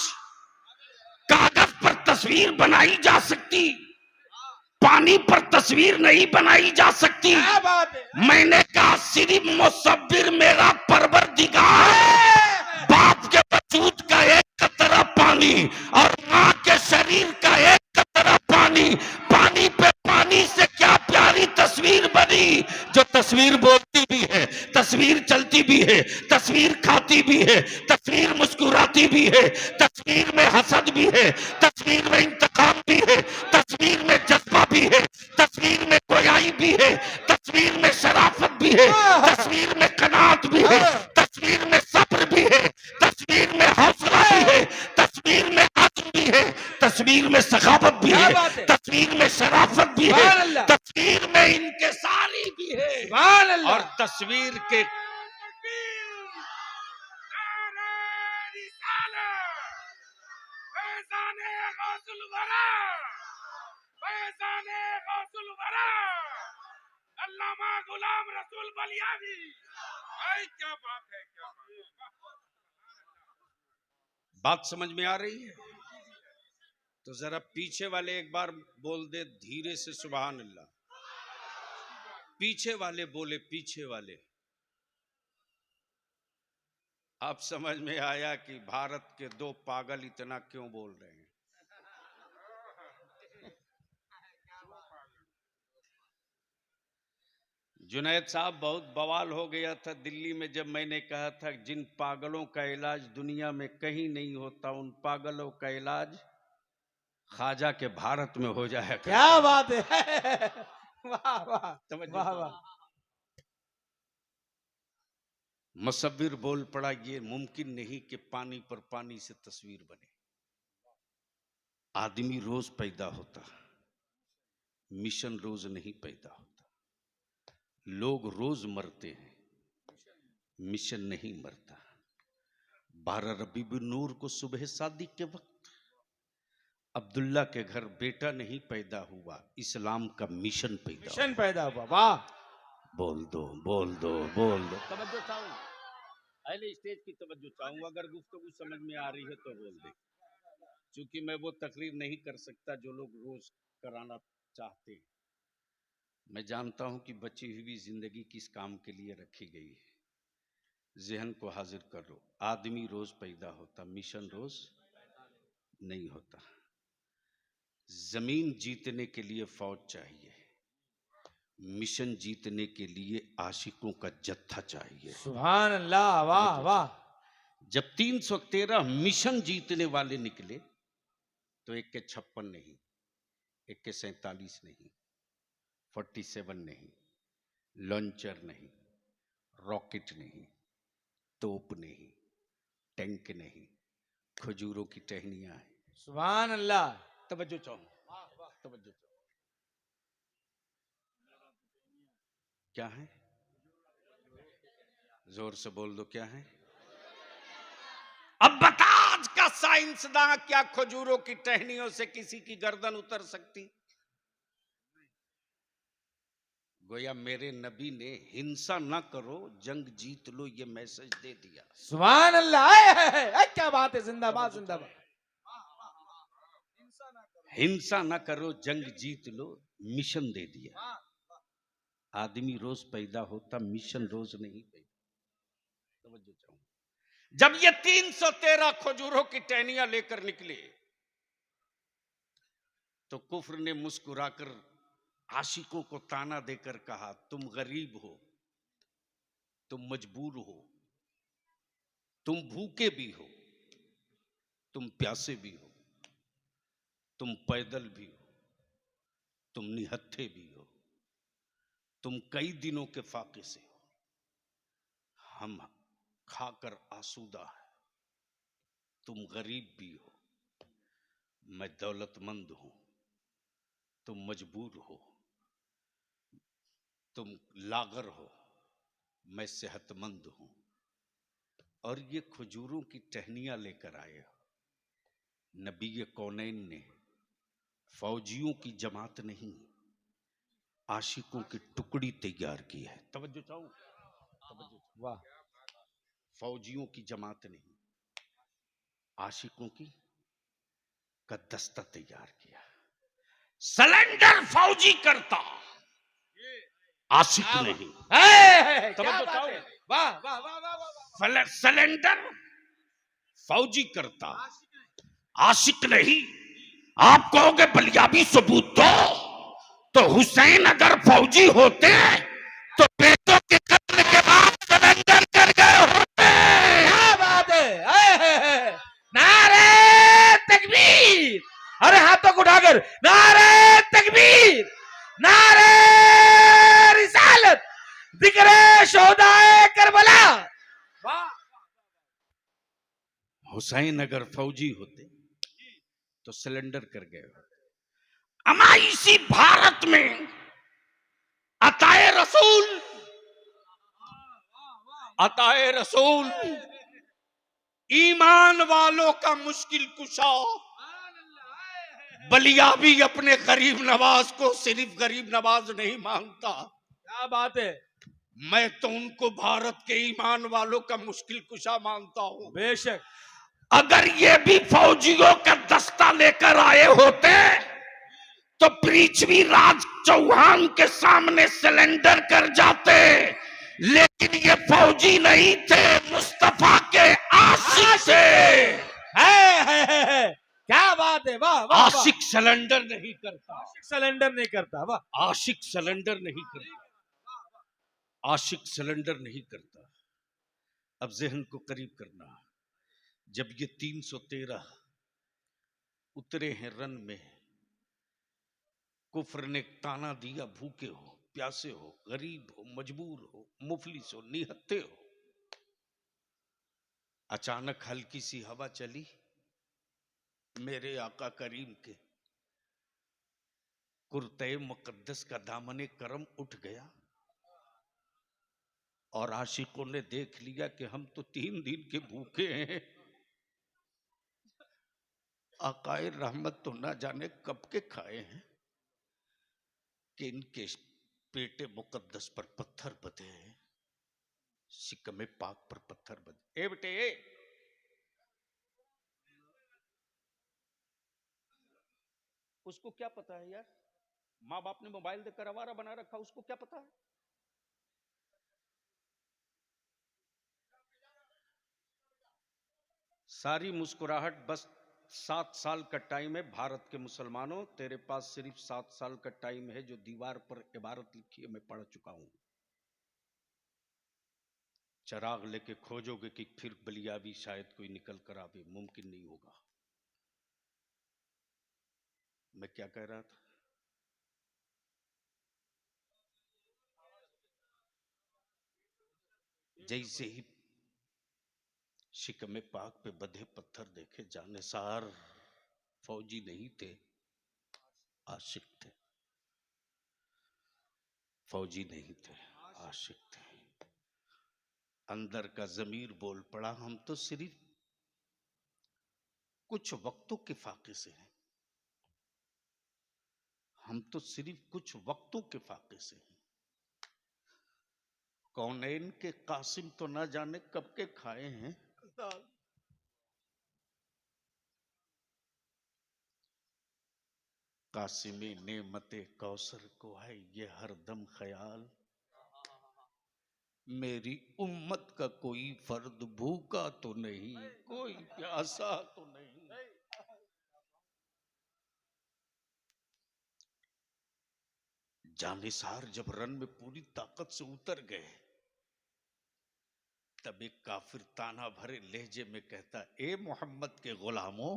कागज पर तस्वीर बनाई जा सकती, पानी पर तस्वीर नहीं बनाई जा सकती। क्या बात है। मैंने कहा सिर्फ मुसव्विर मेरा परवरदिगार, बाप के वजूद का एक कतरा पानी और माँ के शरीर का एक कतरा पानी, पानी पे पानी से क्या प्यारी तस्वीर बनी, जो तस्वीर बोलती भी है, तस्वीर चलती भी है, तस्वीर खाती भी है, तस्वीर मुस्कुराती भी है, तस्वीर में हसद भी है, तस्वीर में इंतकाम भी है, तस्वीर में जज्बा भी है, तस्वीर में गोयाई भी है, तस्वीर में शराफत भी है, तस्वीर में कनात भी है, तस्वीर में सब्र भी है, तस्वीर में हौसला भी है, तस्वीर में अज़्म भी है, तस्वीर में सखावत भी है, तस्वीर में शराफत भी है, तस्वीर में इंकिसारी भी है। और तस्वीर के अल्लामा गुलाम रसूल बलियावी। क्या बात है, क्या बात समझ में आ रही है? तो जरा पीछे वाले एक बार बोल दे धीरे से सुभान अल्लाह। पीछे वाले बोले, पीछे वाले। आप समझ में आया कि भारत के दो पागल इतना क्यों बोल रहे हैं। जुनैद साहब, बहुत बवाल हो गया था दिल्ली में जब मैंने कहा था जिन पागलों का इलाज दुनिया में कहीं नहीं होता, उन पागलों का इलाज ख्वाजा के भारत में हो जाए। क्या बात है। वाह वाह वाह वाह। मुसव्विर बोल पड़ा, ये मुमकिन नहीं कि पानी पर पानी से तस्वीर बने। आदमी रोज पैदा होता, मिशन रोज नहीं पैदा होता। लोग रोज मरते हैं, मिशन नहीं मरता। 12 रबीउल नूर को सुबह शादी के वक्त अब्दुल्ला के घर बेटा नहीं पैदा हुआ, इस्लाम का मिशन पैदा हुआ। वाह। बोल दो बोल दो बोल दो। तवज्जो चाहूं, अहले स्टेज की तवज्जो चाहूंगा। अगर गुफ्तगू समझ में आ रही है तो बोल दे, क्योंकि मैं वो तकरीर नहीं कर सकता जो लोग रोज कराना चाहते हैं। मैं जानता हूं कि बची हुई जिंदगी किस काम के लिए रखी गई है। जहन को हाजिर करो, आदमी रोज पैदा होता, मिशन रोज नहीं होता। जमीन जीतने के लिए फौज चाहिए, मिशन जीतने के लिए आशिकों का जत्था चाहिए। सुभान अल्लाह। वाह वाह। जब 313 मिशन जीतने वाले निकले तो एक के 56 नहीं, एक के 47 नहीं, 47 नहीं, लॉन्चर नहीं, रॉकेट नहीं, तोप नहीं, टैंक नहीं, खजूरों की टहनियां हैं। सुभान अल्लाह। तवज्जो चाहो, तवज्जो चाहो। क्या है? जोर से बोल दो, क्या है? अब बता, आज का साइंसदान क्या खजूरों की टहनियों से किसी की गर्दन उतर सकती? गोया मेरे नबी ने हिंसा ना करो, जंग जीत लो, ये मैसेज दे दिया। सुभान अल्लाह। क्या बात है। जिंदाबाद जिंदाबाद। हिंसा ना करो, जंग जीत लो, मिशन दे दिया। आदमी रोज पैदा होता, मिशन रोज नहीं पैदा। तवज्जो चाहूं, जब ये 313 खजूरों की टहनियां लेकर निकले तो कुफ्र ने मुस्कुराकर आशिकों को ताना देकर कहा, तुम गरीब हो, तुम मजबूर हो, तुम भूखे भी हो, तुम प्यासे भी हो, तुम पैदल भी हो, तुम निहत्थे भी हो, तुम कई दिनों के फाके से हो, हम खाकर आसूदा है, तुम गरीब भी हो, मैं दौलतमंद हूं, तुम मजबूर हो, तुम लागर हो, मैं सेहतमंद हूं, और ये खजूरों की टहनियां लेकर आए हो। नबी कौनैन ने फौजियों की जमात नहीं, आशिकों की टुकड़ी तैयार की है। तवज्जो चाहूं, वाह। फौजियों की जमात नहीं, आशिकों की का दस्ता तैयार किया। सलेंडर फौजी करता, आशिक नहीं। तवज्जो चाहूं। वाह वाह वाह वाह। सलेंडर फौजी करता, आशिक नहीं। आप कहोगे बलियाबी सबूत दो, तो हुसैन अगर फौजी होते तो बेटों के कत्ल के बाद सरेंडर कर गए होते। क्या बात है। नारे तकबीर। अरे हाथों को उठाकर नारे तकबीर, नारे रिसालत, जिक्रे शोहदाए करबला। वाह। हुसैन अगर फौजी होते तो सिलेंडर कर गए होते। अमा इसी भारत में अताए रसूल, अताए रसूल ईमान वालों का मुश्किल कुशा, बलियाबी अपने गरीब नवाज को सिर्फ गरीब नवाज नहीं मांगता। क्या बात है। मैं तो उनको भारत के ईमान वालों का मुश्किल कुशा मानता हूं। बेशक। अगर ये भी फौजियों का दस्ता लेकर आए होते तो पृथ्वीराज चौहान के सामने सिलेंडर कर जाते, लेकिन ये फौजी नहीं थे, मुस्तफा के आशिक थे। क्या बात है। वाह वाह। आशिक सिलेंडर नहीं करता, आशिक सिलेंडर नहीं करता। वाह। आशिक सिलेंडर नहीं करता। आशिक सिलेंडर नहीं करता। अब जहन को करीब करना, जब ये 313 उतरे हैं रन में, कुफ्र ने ताना दिया, भूखे हो, प्यासे हो, गरीब हो, मजबूर हो, मुफलिस हो, निहत्ते हो। अचानक हल्की सी हवा चली, मेरे आका करीम के कुर्ते मुकद्दस का दामने करम उठ गया और आशिकों ने देख लिया कि हम तो 3 दिन के भूखे हैं, आकाए रहमत तो ना जाने कब के खाए हैं कि इनके पेटे मुकद्दस पर पत्थर बंधे हैं, शिकमे पाक पर पत्थर बंधे। ए बेटे, उसको क्या पता है यार, माँ बाप ने मोबाइल देकर आवारा बना रखा, उसको क्या पता है। सारी मुस्कुराहट बस 7 साल का टाइम है भारत के मुसलमानों, तेरे पास सिर्फ 7 साल का टाइम है। जो दीवार पर इबारत लिखी है मैं पढ़ चुका हूं। चराग लेके खोजोगे कि फिर बलियाबी शायद कोई निकल कर आवे, मुमकिन नहीं होगा। मैं क्या कह रहा था, जैसे ही शिकमे पाक पे बंधे पत्थर देखे, जानेसार फौजी नहीं थे, आशिक थे। फौजी नहीं थे, आशिक थे। अंदर का जमीर बोल पड़ा, हम तो सिर्फ कुछ वक्तों के फाके से हैं, हम तो सिर्फ कुछ वक्तों के फाके से हैं। कौनैन के कासिम तो ना जाने कब के खाए हैं, कासिमी नेमते कौसर को है ये हरदम ख्याल, मेरी उम्मत का कोई फर्द भूखा तो नहीं, कोई प्यासा तो नहीं। जानिसार जब रन में पूरी ताकत से उतर गए, तब एक काफिर ताना भरे लहजे में कहता, ए मोहम्मद के गुलामों,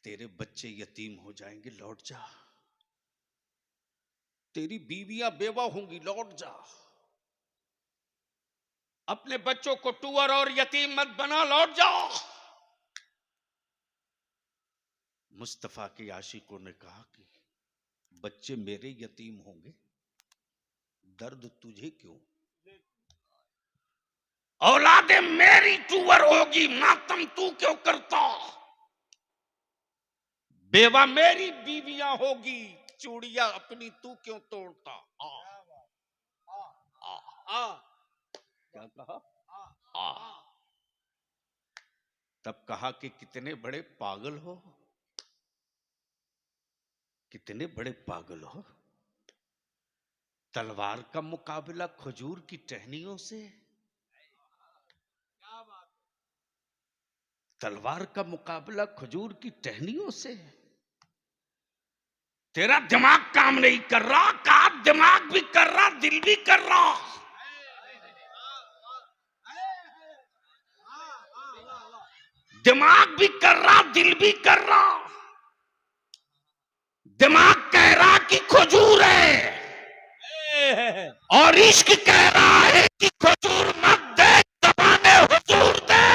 तेरे बच्चे यतीम हो जाएंगे, लौट जा। तेरी बीवियां बेवा होंगी, लौट जा। अपने बच्चों को टूअर और यतीम मत बना, लौट जा। मुस्तफा के आशिकों ने कहा कि बच्चे मेरे यतीम होंगे, दर्द तुझे क्यों? औलादे मेरी टूअर होगी, मातम तू क्यों करता? बेवा मेरी बीवियां होगी, चूड़ियां अपनी तू क्यों तोड़ता? क्या कहा? तब कहा कि कितने बड़े पागल हो, कितने बड़े पागल हो। तलवार का मुकाबला खजूर की टहनियों से, तलवार का मुकाबला खजूर की टहनियों से। तेरा दिमाग काम नहीं कर रहा, का दिमाग भी कर रहा, दिल भी कर रहा। दिमाग भी कर रहा, दिल भी कर रहा। दिमाग कह रहा कि खजूर है और इश्क कह रहा है कि खजूर मत दे, ज़बाने हुजूर दे।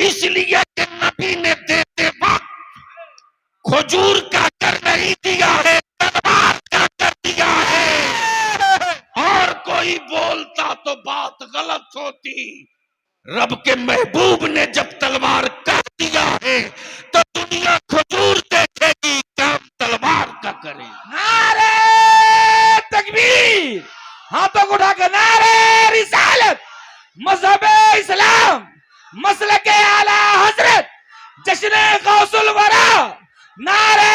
इसलिए कि नबी ने देते वक्त खजूर का कर नहीं दिया है, तलवार का कर दिया है। और कोई बोलता तो बात गलत होती। रब के महबूब ने जब तलवार कर दिया है तो दुनिया खजूर देखेगी, काम तलवार का करे। नारे तकबीर, हाथों को उठाकर नारे रिसालत, मजहब इस्लाम, मसलक आला हजरत, जश्न गौसुल वरा, नारे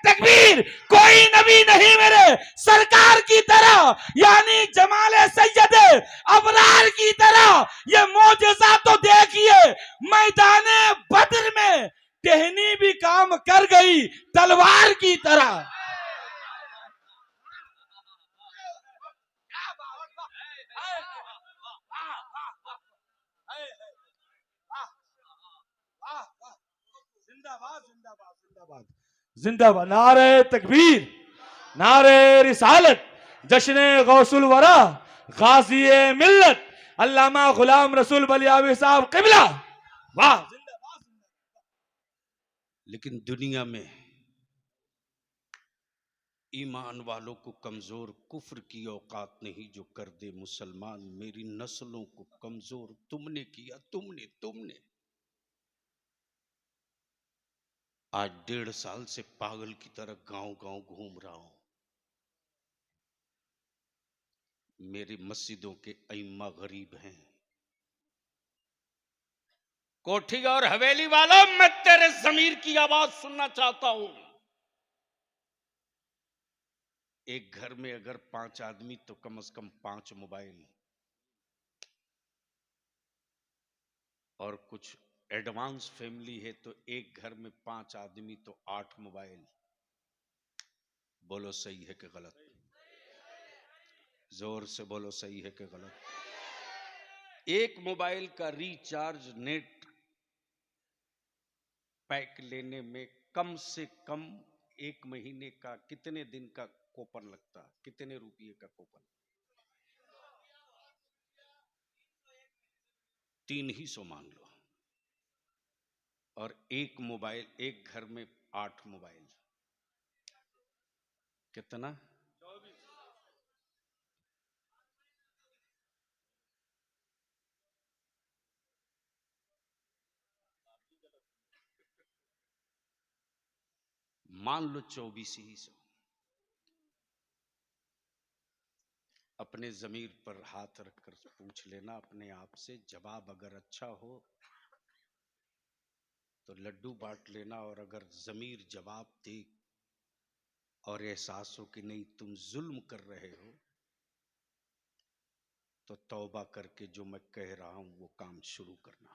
तकबीर। कोई नबी नहीं मेरे सरकार की तरह, यानी जमाले सैयद अबरार की तरह। ये मौजज़ा तो देखिए, मैदाने बद्र में टहनी भी काम कर गई तलवार की तरह। जिंदाबाद जिंदाबाद जिंदाबाद जिंदाबाद। नारे तकबीर, नारे रिसालत, जश्न गौसुल वरा, गाजी मिल्लत अल्लामा गुलाम रसूल बलियावी साहब किबला। वाह। लेकिन दुनिया में ईमान वालों को कमजोर कुफ्र की औकात नहीं जो कर दे मुसलमान। मेरी नस्लों को कमजोर तुमने किया, तुमने। आज 1.5 साल से पागल की तरह गांव-गांव घूम रहा हूं। मेरी मस्जिदों के इमाम गरीब हैं। कोठी और हवेली वालों, मैं तेरे ज़मीर की आवाज सुनना चाहता हूं। एक घर में अगर 5 आदमी तो कम से कम 5 मोबाइल, और कुछ एडवांस फैमिली है तो एक घर में 5 आदमी तो 8 मोबाइल। बोलो सही है कि गलत? जोर से बोलो, सही है कि गलत? एक मोबाइल का रिचार्ज नेट पैक लेने में कम से कम 1 महीने का कितने दिन का कूपन लगता? कितने रुपये का कूपन? 300 मान लो। और एक मोबाइल, एक घर में 8 मोबाइल, कितना? 24। मान लो 2400। अपने जमीर पर हाथ रखकर पूछ लेना अपने आप से, जवाब अगर अच्छा हो तो लड्डू बांट लेना, और अगर जमीर जवाब दे और एहसास हो कि नहीं तुम जुल्म कर रहे हो, तो तौबा करके जो मैं कह रहा हूं वो काम शुरू करना।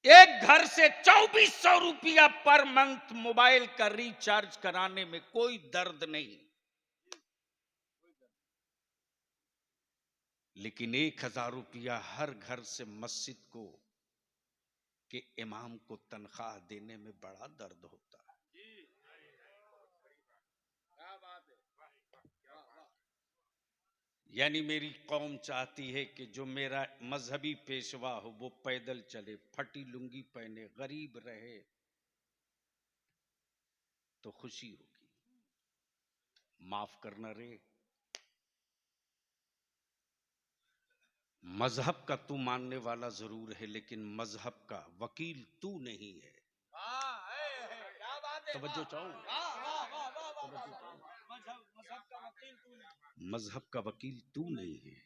एक घर से 2400 रुपया पर मंथ मोबाइल का रिचार्ज कराने में कोई दर्द नहीं, लेकिन 1000 रुपया हर घर से मस्जिद को के इमाम को तनख्वाह देने में बड़ा दर्द होता है। यानी मेरी कौम चाहती है कि जो मेरा मजहबी पेशवा हो वो पैदल चले, फटी लुंगी पहने, गरीब रहे तो खुशी होगी। माफ करना रे, मजहब का तू मानने वाला जरूर है, लेकिन मजहब का वकील तू नहीं है। तवज्जो चाहूं, मजहब का वकील तू नहीं है।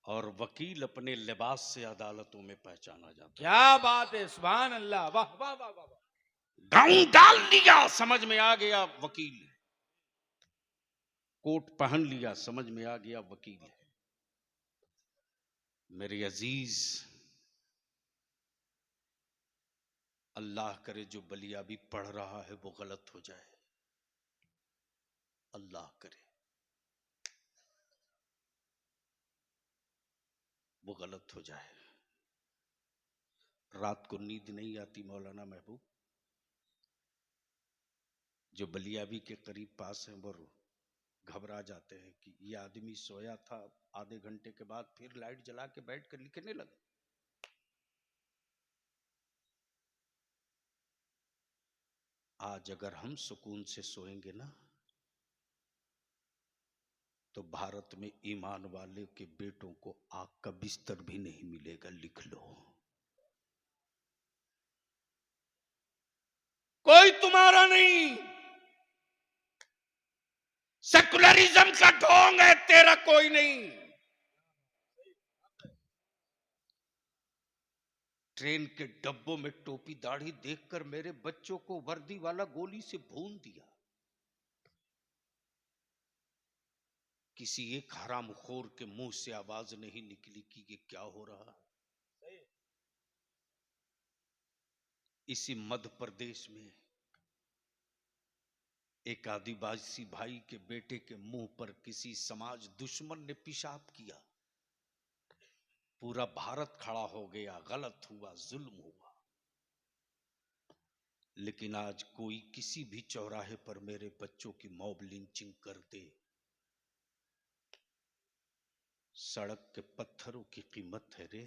और वकील अपने लिबास से अदालतों में पहचाना जाता है। क्या बात है, सुभान अल्लाह। वाह वाह वाह वाह। गाउन डाल लिया, समझ में आ गया वकील। कोट पहन लिया, समझ में आ गया वकील है। मेरे अजीज, अल्लाह करे जो बलिया भी पढ़ रहा है वो गलत हो जाए, अल्लाह करे वो गलत हो जाए। रात को नींद नहीं आती मौलाना महबूब। जो बलियाबी के करीब पास हैं वो घबरा जाते हैं कि ये आदमी सोया था, आधे घंटे के बाद फिर लाइट जला के बैठ कर लिखने लगा। आज अगर हम सुकून से सोएंगे ना तो भारत में ईमान वाले के बेटों को आग का बिस्तर भी नहीं मिलेगा, लिख लो। कोई तुम्हारा नहीं। सेकुलरिज्म का ढोंग है, तेरा कोई नहीं। ट्रेन के डब्बों में टोपी दाढ़ी देखकर मेरे बच्चों को वर्दी वाला गोली से भून दिया। किसी एक हरामखोर के मुंह से आवाज नहीं निकली कि ये क्या हो रहा है। इसी मध्य प्रदेश में एक आदिवासी भाई के बेटे के मुंह पर किसी समाज दुश्मन ने पेशाब किया। पूरा भारत खड़ा हो गया, गलत हुआ, जुल्म हुआ। लेकिन आज कोई किसी भी चौराहे पर मेरे बच्चों की मॉब लिंचिंग कर दे, सड़क के पत्थरों की कीमत है रे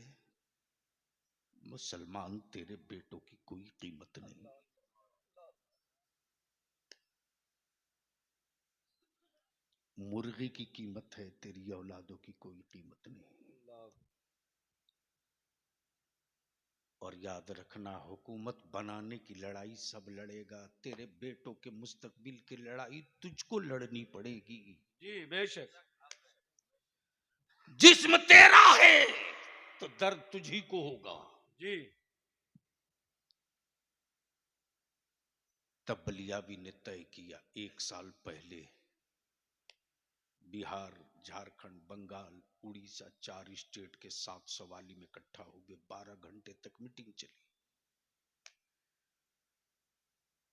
मुसलमान, तेरे बेटों की कोई कीमत नहीं। मुर्गी की कीमत है, तेरी औलादों की कोई कीमत नहीं। और याद रखना, हुकूमत बनाने की लड़ाई सब लड़ेगा, तेरे बेटों के मुस्तकबिल की लड़ाई तुझको लड़नी पड़ेगी। जी बेशक। जिस्म तेरा है तो दर्द तुझी को होगा। जी तब बलियाबी ने तय किया 1 साल पहले, बिहार, झारखंड, बंगाल, उड़ीसा, 4 स्टेट के 700 वाली में इकट्ठा हुए। 12 घंटे तक मीटिंग चली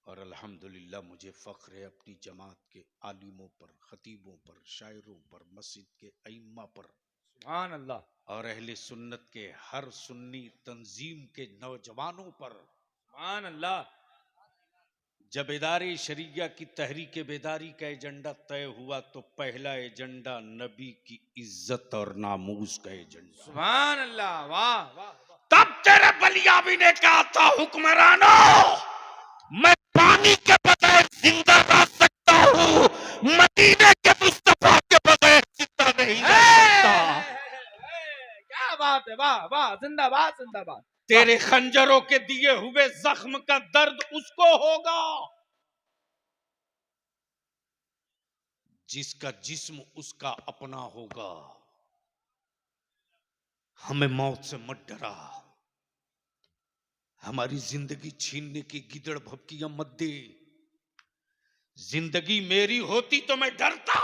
और अल्हम्दुलिल्लाह मुझे फख्र है अपनी जमात के आलिमों पर, खतीबों पर, शायरों पर, मस्जिद के अइम्मा पर सुभान अल्लाह। और अहले सुन्नत के हर सुन्नी तंजीम के नौजवानों पर। सुभान अल्लाह। जब इदारे शरिया की तहरीक बेदारी का एजेंडा तय हुआ तो पहला एजेंडा नबी की इज्जत और नामूस का एजेंडा। सुभान अल्लाह। वाह वाह वाह। तब तेरे बलियाबी ने कहा था, हुक्मरानों, मैं पानी के बगैर जिंदा रह सकता हूँ, मदीने के मुस्तफा के बगैर जिंदा नहीं रह सकता। क्या बात है, वाह वाह, जिंदाबाद जिंदाबाद। तेरे खंजरों के दिए हुए जख्म का दर्द उसको होगा जिसका जिस्म उसका अपना होगा। हमें मौत से मत डरा, हमारी जिंदगी छीनने की गिदड़ भपकियां मत दे। जिंदगी मेरी होती तो मैं डरता।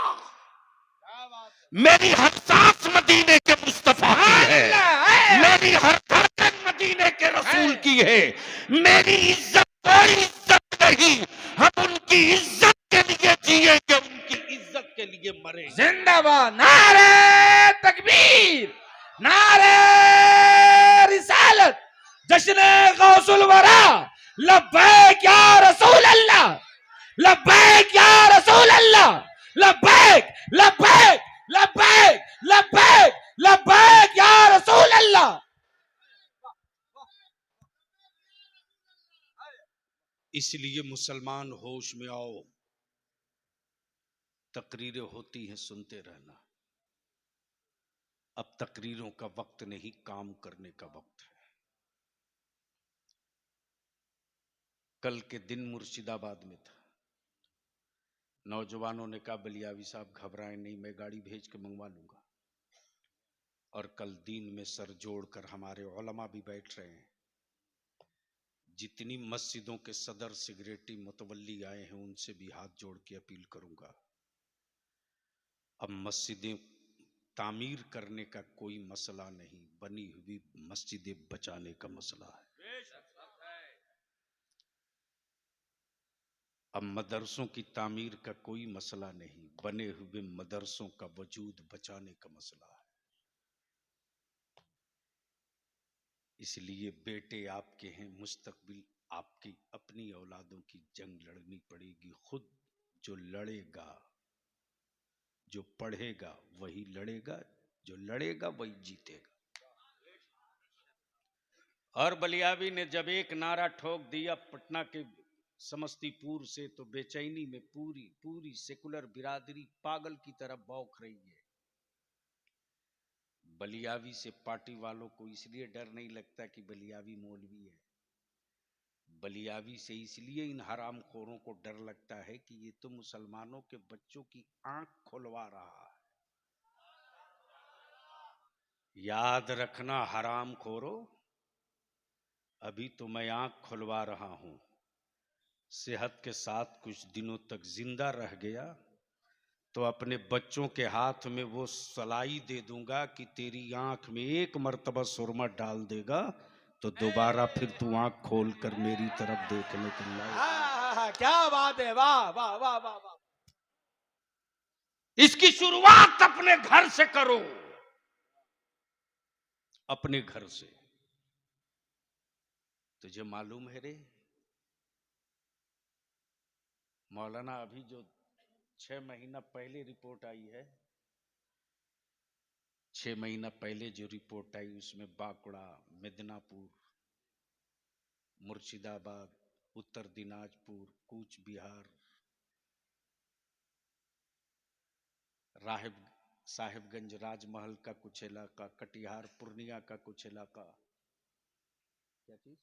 मेरी हर सांस मदीने के मुस्तफा की है, मेरी हर धड़कन मदीने के रसूल की है। मेरी इज्जत कोई इज्जत नहीं, हम उनकी इज्जत के लिए जिएंगे, उनकी इज्जत के लिए मरेंगे। जिंदाबाद। नारे तकबीर, नारे रिसालत, जश्न गौसुल वरा, लब्बैक या रसूल अल्लाह, लब्बैक या रसूल अल्लाह, लब्बैक लब्बैक लब्बैक लब्बैक लब्बैक या रसूल अल्लाह। इसलिए मुसलमान होश में आओ, तकरीरें होती हैं सुनते रहना। अब तकरीरों का वक्त नहीं, काम करने का वक्त है। कल के दिन मुर्शिदाबाद में था, नौजवानों ने कहा बलियावी साहब घबराएं नहीं, मैं गाड़ी भेज के मंगवा लूंगा। और कल दीन में सर जोड़कर हमारे उलमा भी बैठ रहे हैं। जितनी मस्जिदों के सदर सिगरेटी मुतवल्ली आए हैं उनसे भी हाथ जोड़ के अपील करूंगा, अब मस्जिदें तामीर करने का कोई मसला नहीं, बनी हुई मस्जिदें बचाने का मसला है। अब मदरसों की तामीर का कोई मसला नहीं, बने हुए मदरसों का वजूद बचाने का मसला है। इसलिए बेटे आपके हैं, मुस्तकबिल आपकी, अपनी औलादों की जंग लड़नी पड़ेगी। खुद जो लड़ेगा, जो पढ़ेगा वही लड़ेगा, जो लड़ेगा वही जीतेगा। और बलियावी ने जब एक नारा ठोक दिया पटना के समस्तीपुर से, तो बेचैनी में पूरी पूरी सेकुलर बिरादरी पागल की तरह बौख रही है। बलियावी से पार्टी वालों को इसलिए डर नहीं लगता कि बलियावी मौलवी है, बलियावी से इसलिए इन हरामखोरों को डर लगता है कि ये तो मुसलमानों के बच्चों की आंख खुलवा रहा है। याद रखना हरामखोरों, अभी तो मैं आंख खुलवा रहा हूं, सेहत के साथ कुछ दिनों तक जिंदा रह गया तो अपने बच्चों के हाथ में वो सलाई दे दूंगा कि तेरी आंख में एक मर्तबा सुरमा डाल देगा तो दोबारा फिर तू आंख खोल कर मेरी तरफ देखने के लिए। क्या बात है, वाह वाह वाह वाह वाह। इसकी शुरुआत अपने घर से करो अपने घर से। तुझे मालूम है रे मौलाना, अभी जो 6 महीना पहले रिपोर्ट आई है, 6 महीना पहले जो रिपोर्ट आई उसमें बांकुड़ा, मिदनापुर, मुर्शिदाबाद, उत्तर दिनाजपुर, कूच बिहार, साहिबगंज, राजमहल का कुछ इलाका, कटिहार, पूर्णिया का कुछ इलाका, क्या चीज,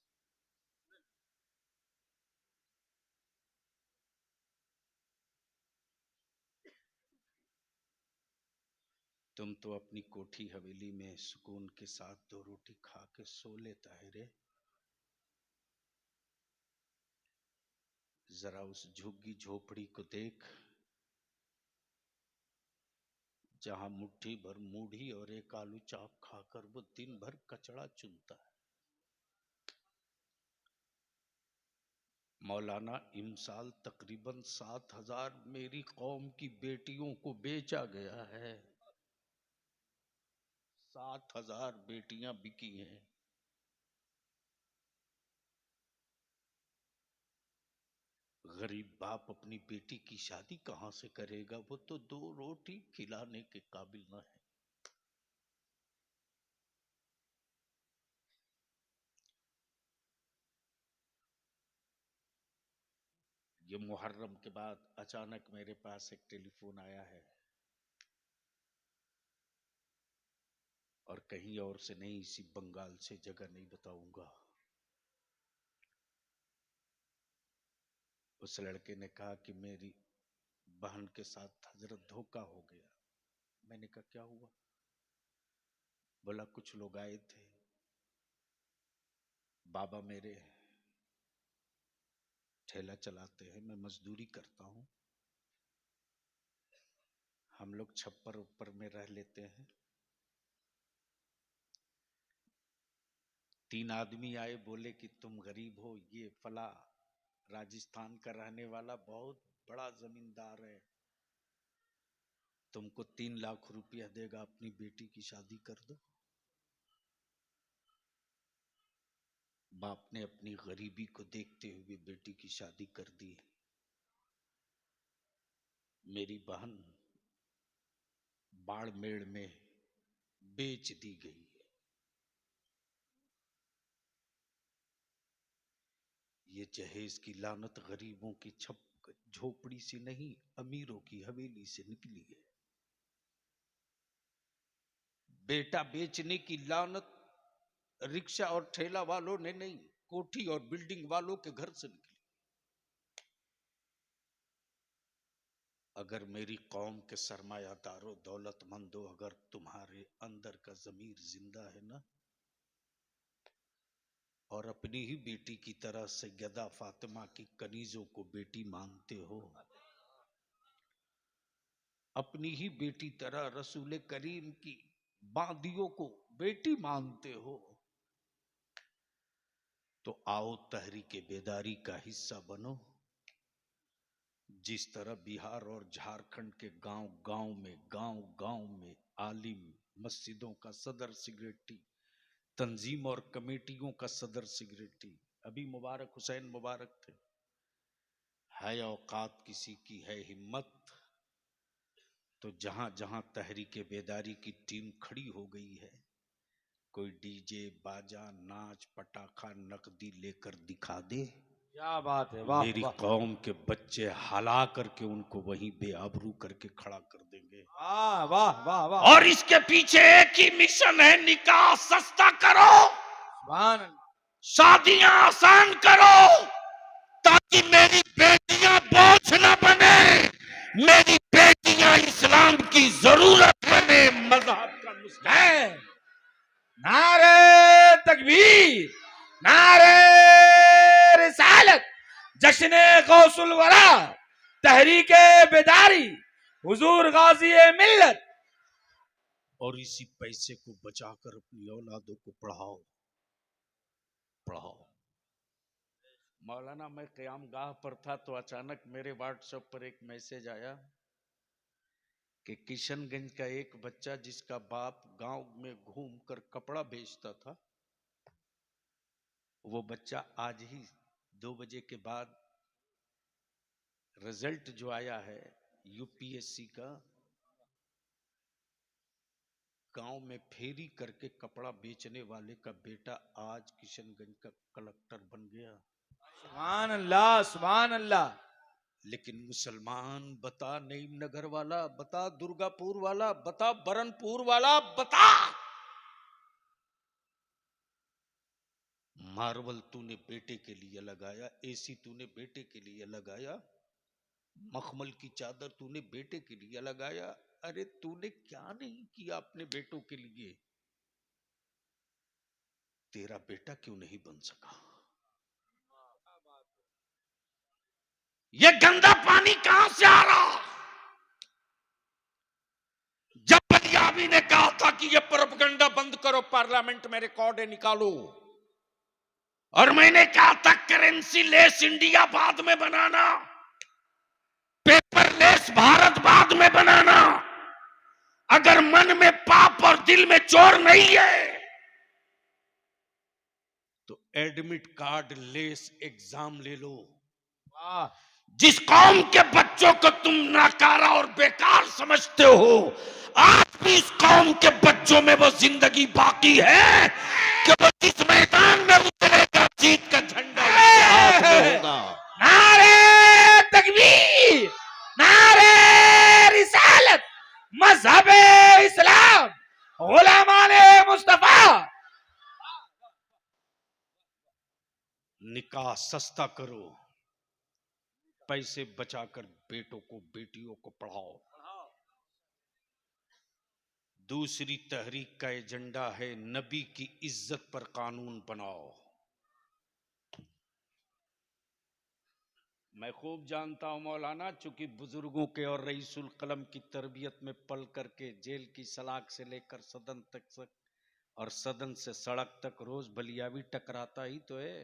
तुम तो अपनी कोठी हवेली में सुकून के साथ 2 रोटी खा के सो लेता है रे। जरा उस झुग्गी झोपड़ी को देख, जहां मुट्ठी भर मूढ़ी और एक आलू चाप खाकर वो दिन भर कचड़ा चुनता है। मौलाना, इमसाल तकरीबन 7,000 मेरी कौम की बेटियों को बेचा गया है। 7,000 बेटियां बिकी हैं। गरीब बाप अपनी बेटी की शादी कहां से करेगा? वो तो 2 रोटी खिलाने के काबिल न है। ये मुहर्रम के बाद अचानक मेरे पास एक टेलीफोन आया है, और कहीं और से नहीं, इसी बंगाल से, जगह नहीं बताऊंगा। उस लड़के ने कहा कि मेरी बहन के साथ हजरत धोखा हो गया। मैंने कहा क्या हुआ? बोला कुछ लोग आए थे, बाबा मेरे ठेला चलाते हैं, मैं मजदूरी करता हूं, हम लोग छप्पर ऊपर में रह लेते हैं। 3 आदमी आए, बोले कि तुम गरीब हो, ये फला राजस्थान का रहने वाला बहुत बड़ा जमींदार है, तुमको 3 लाख रुपया देगा, अपनी बेटी की शादी कर दो। बाप ने अपनी गरीबी को देखते हुए बेटी की शादी कर दी। मेरी बहन बाड़मेड़ में बेच दी गई है। ये जहेज की लानत गरीबों की छप झोपड़ी से नहीं, अमीरों की हवेली से निकली है। बेटा बेचने की लानत रिक्शा और ठेला वालों ने नहीं, कोठी और बिल्डिंग वालों के घर से निकली। अगर मेरी कौम के सरमायादारों, दौलतमंदों, अगर तुम्हारे अंदर का जमीर जिंदा है ना, और अपनी ही बेटी की तरह सैयदा फातिमा की कनीजों को बेटी मानते हो, अपनी ही बेटी तरह रसूल करीम की बांदियों को बेटी मानते हो, तो आओ तहरीके बेदारी का हिस्सा बनो। जिस तरह बिहार और झारखंड के गांव में आलिम, मस्जिदों का सदर सिगरेटी, तंजीम और कमेटियों का सदर सिगरेटी, अभी मुबारक हुसैन मुबारक थे, है औकात किसी की है हिम्मत, तो जहां जहां तहरीके बेदारी की टीम खड़ी हो गई है, कोई डीजे बाजा नाच पटाखा नकदी लेकर दिखा दे, क्या बात है, वाह मेरी वाह कौम के बच्चे हला करके उनको वहीं बेआबरू करके खड़ा कर देंगे। वाह वाह वाह वाह। और इसके पीछे एक ही मिशन है, निकाह सस्ता करो, सुभान अल्लाह। शादियां आसान करो, ताकि मेरी बेटियां बोझ न बने, मेरी बेटियां इस्लाम की जरूरत बने, मजहब का मुस्तहक। है नारे तकबीर, नारे रिसालत, जश्न गौसुल वरा, तहरीके बेदारी, हुजूर गाजी मिल्लत। और इसी पैसे को बचाकर अपनी औलादों को पढ़ाओ। मौलाना, मैं क़याम गाह पर था तो अचानक मेरे व्हाट्सएप पर एक मैसेज आया कि किशनगंज का एक बच्चा जिसका बाप गांव में घूमकर कपड़ा बेचता था, वो बच्चा आज ही 2 बजे के बाद रिजल्ट जो आया है यूपीएससी का, गांव में फेरी करके कपड़ा बेचने वाले का बेटा आज किशनगंज का कलेक्टर बन गया। सुभान अल्लाह, सुभान अल्लाह। लेकिन मुसलमान बता नईम नगर वाला, बता दुर्गापुर वाला, बता बरनपुर वाला, बता मार्बल तूने बेटे के लिए लगाया, एसी तूने बेटे के लिए लगाया, मखमल की चादर तूने बेटे के लिए लगाया। अरे तूने क्या नहीं किया अपने बेटों के लिए? तेरा बेटा क्यों नहीं बन सका? ये गंदा पानी कहां से आ रहा? जब पंजाबी ने कहा था कि ये प्रोपगंडा बंद करो, पार्लियामेंट में रिकॉर्ड निकालो, और मैंने कहा था करेंसी लेस इंडिया बाद में बनाना, पेपरलेस भारत बाद में बनाना। अगर मन में पाप और दिल में चोर नहीं है तो एडमिट कार्ड लेस एग्जाम ले लो। वाह, जिस कौम के बच्चों को तुम नाकारा और बेकार समझते हो, आज भी इस कौम के बच्चों में वो जिंदगी बाकी है कि वो जिस मैदान में उतरेगा जीत का झंडा उसके हाथ में होगा। नारे तकबीर, नारे रिसालत, मजहबे इस्लाम, गुलामाने मुस्तफा। निकाह सस्ता करो, पैसे बचाकर बेटों को बेटियों को पढ़ाओ। दूसरी तहरीक का एजेंडा है नबी की इज्जत पर कानून बनाओ। मैं खूब जानता हूं मौलाना, चूंकि बुजुर्गों के और रईसुल कलम की तरबियत में पल करके जेल की सलाख से लेकर सदन तक और सदन से सड़क तक रोज बलियावी टकराता ही तो है।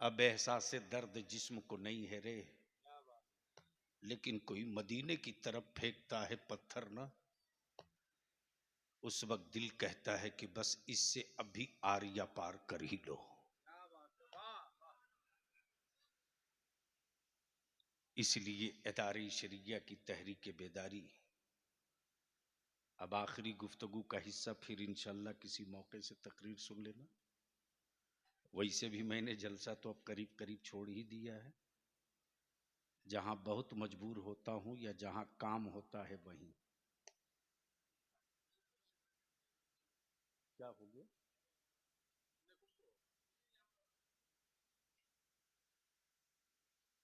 अब एहसास दर्द जिस्म को नहीं है रे, लेकिन कोई मदीने की तरफ फेंकता है पत्थर ना, उस वक्त दिल कहता है कि बस इससे अभी आरिया पार कर ही लो। इसलिए इदारे शरिया की तहरीक बेदारी। अब आखिरी गुफ्तगू का हिस्सा फिर इंशाल्लाह किसी मौके से तकरीर सुन लेना। वैसे भी मैंने जलसा तो अब करीब करीब छोड़ ही दिया है। जहां बहुत मजबूर होता हूं या जहां काम होता है वहीं। क्या हो गया?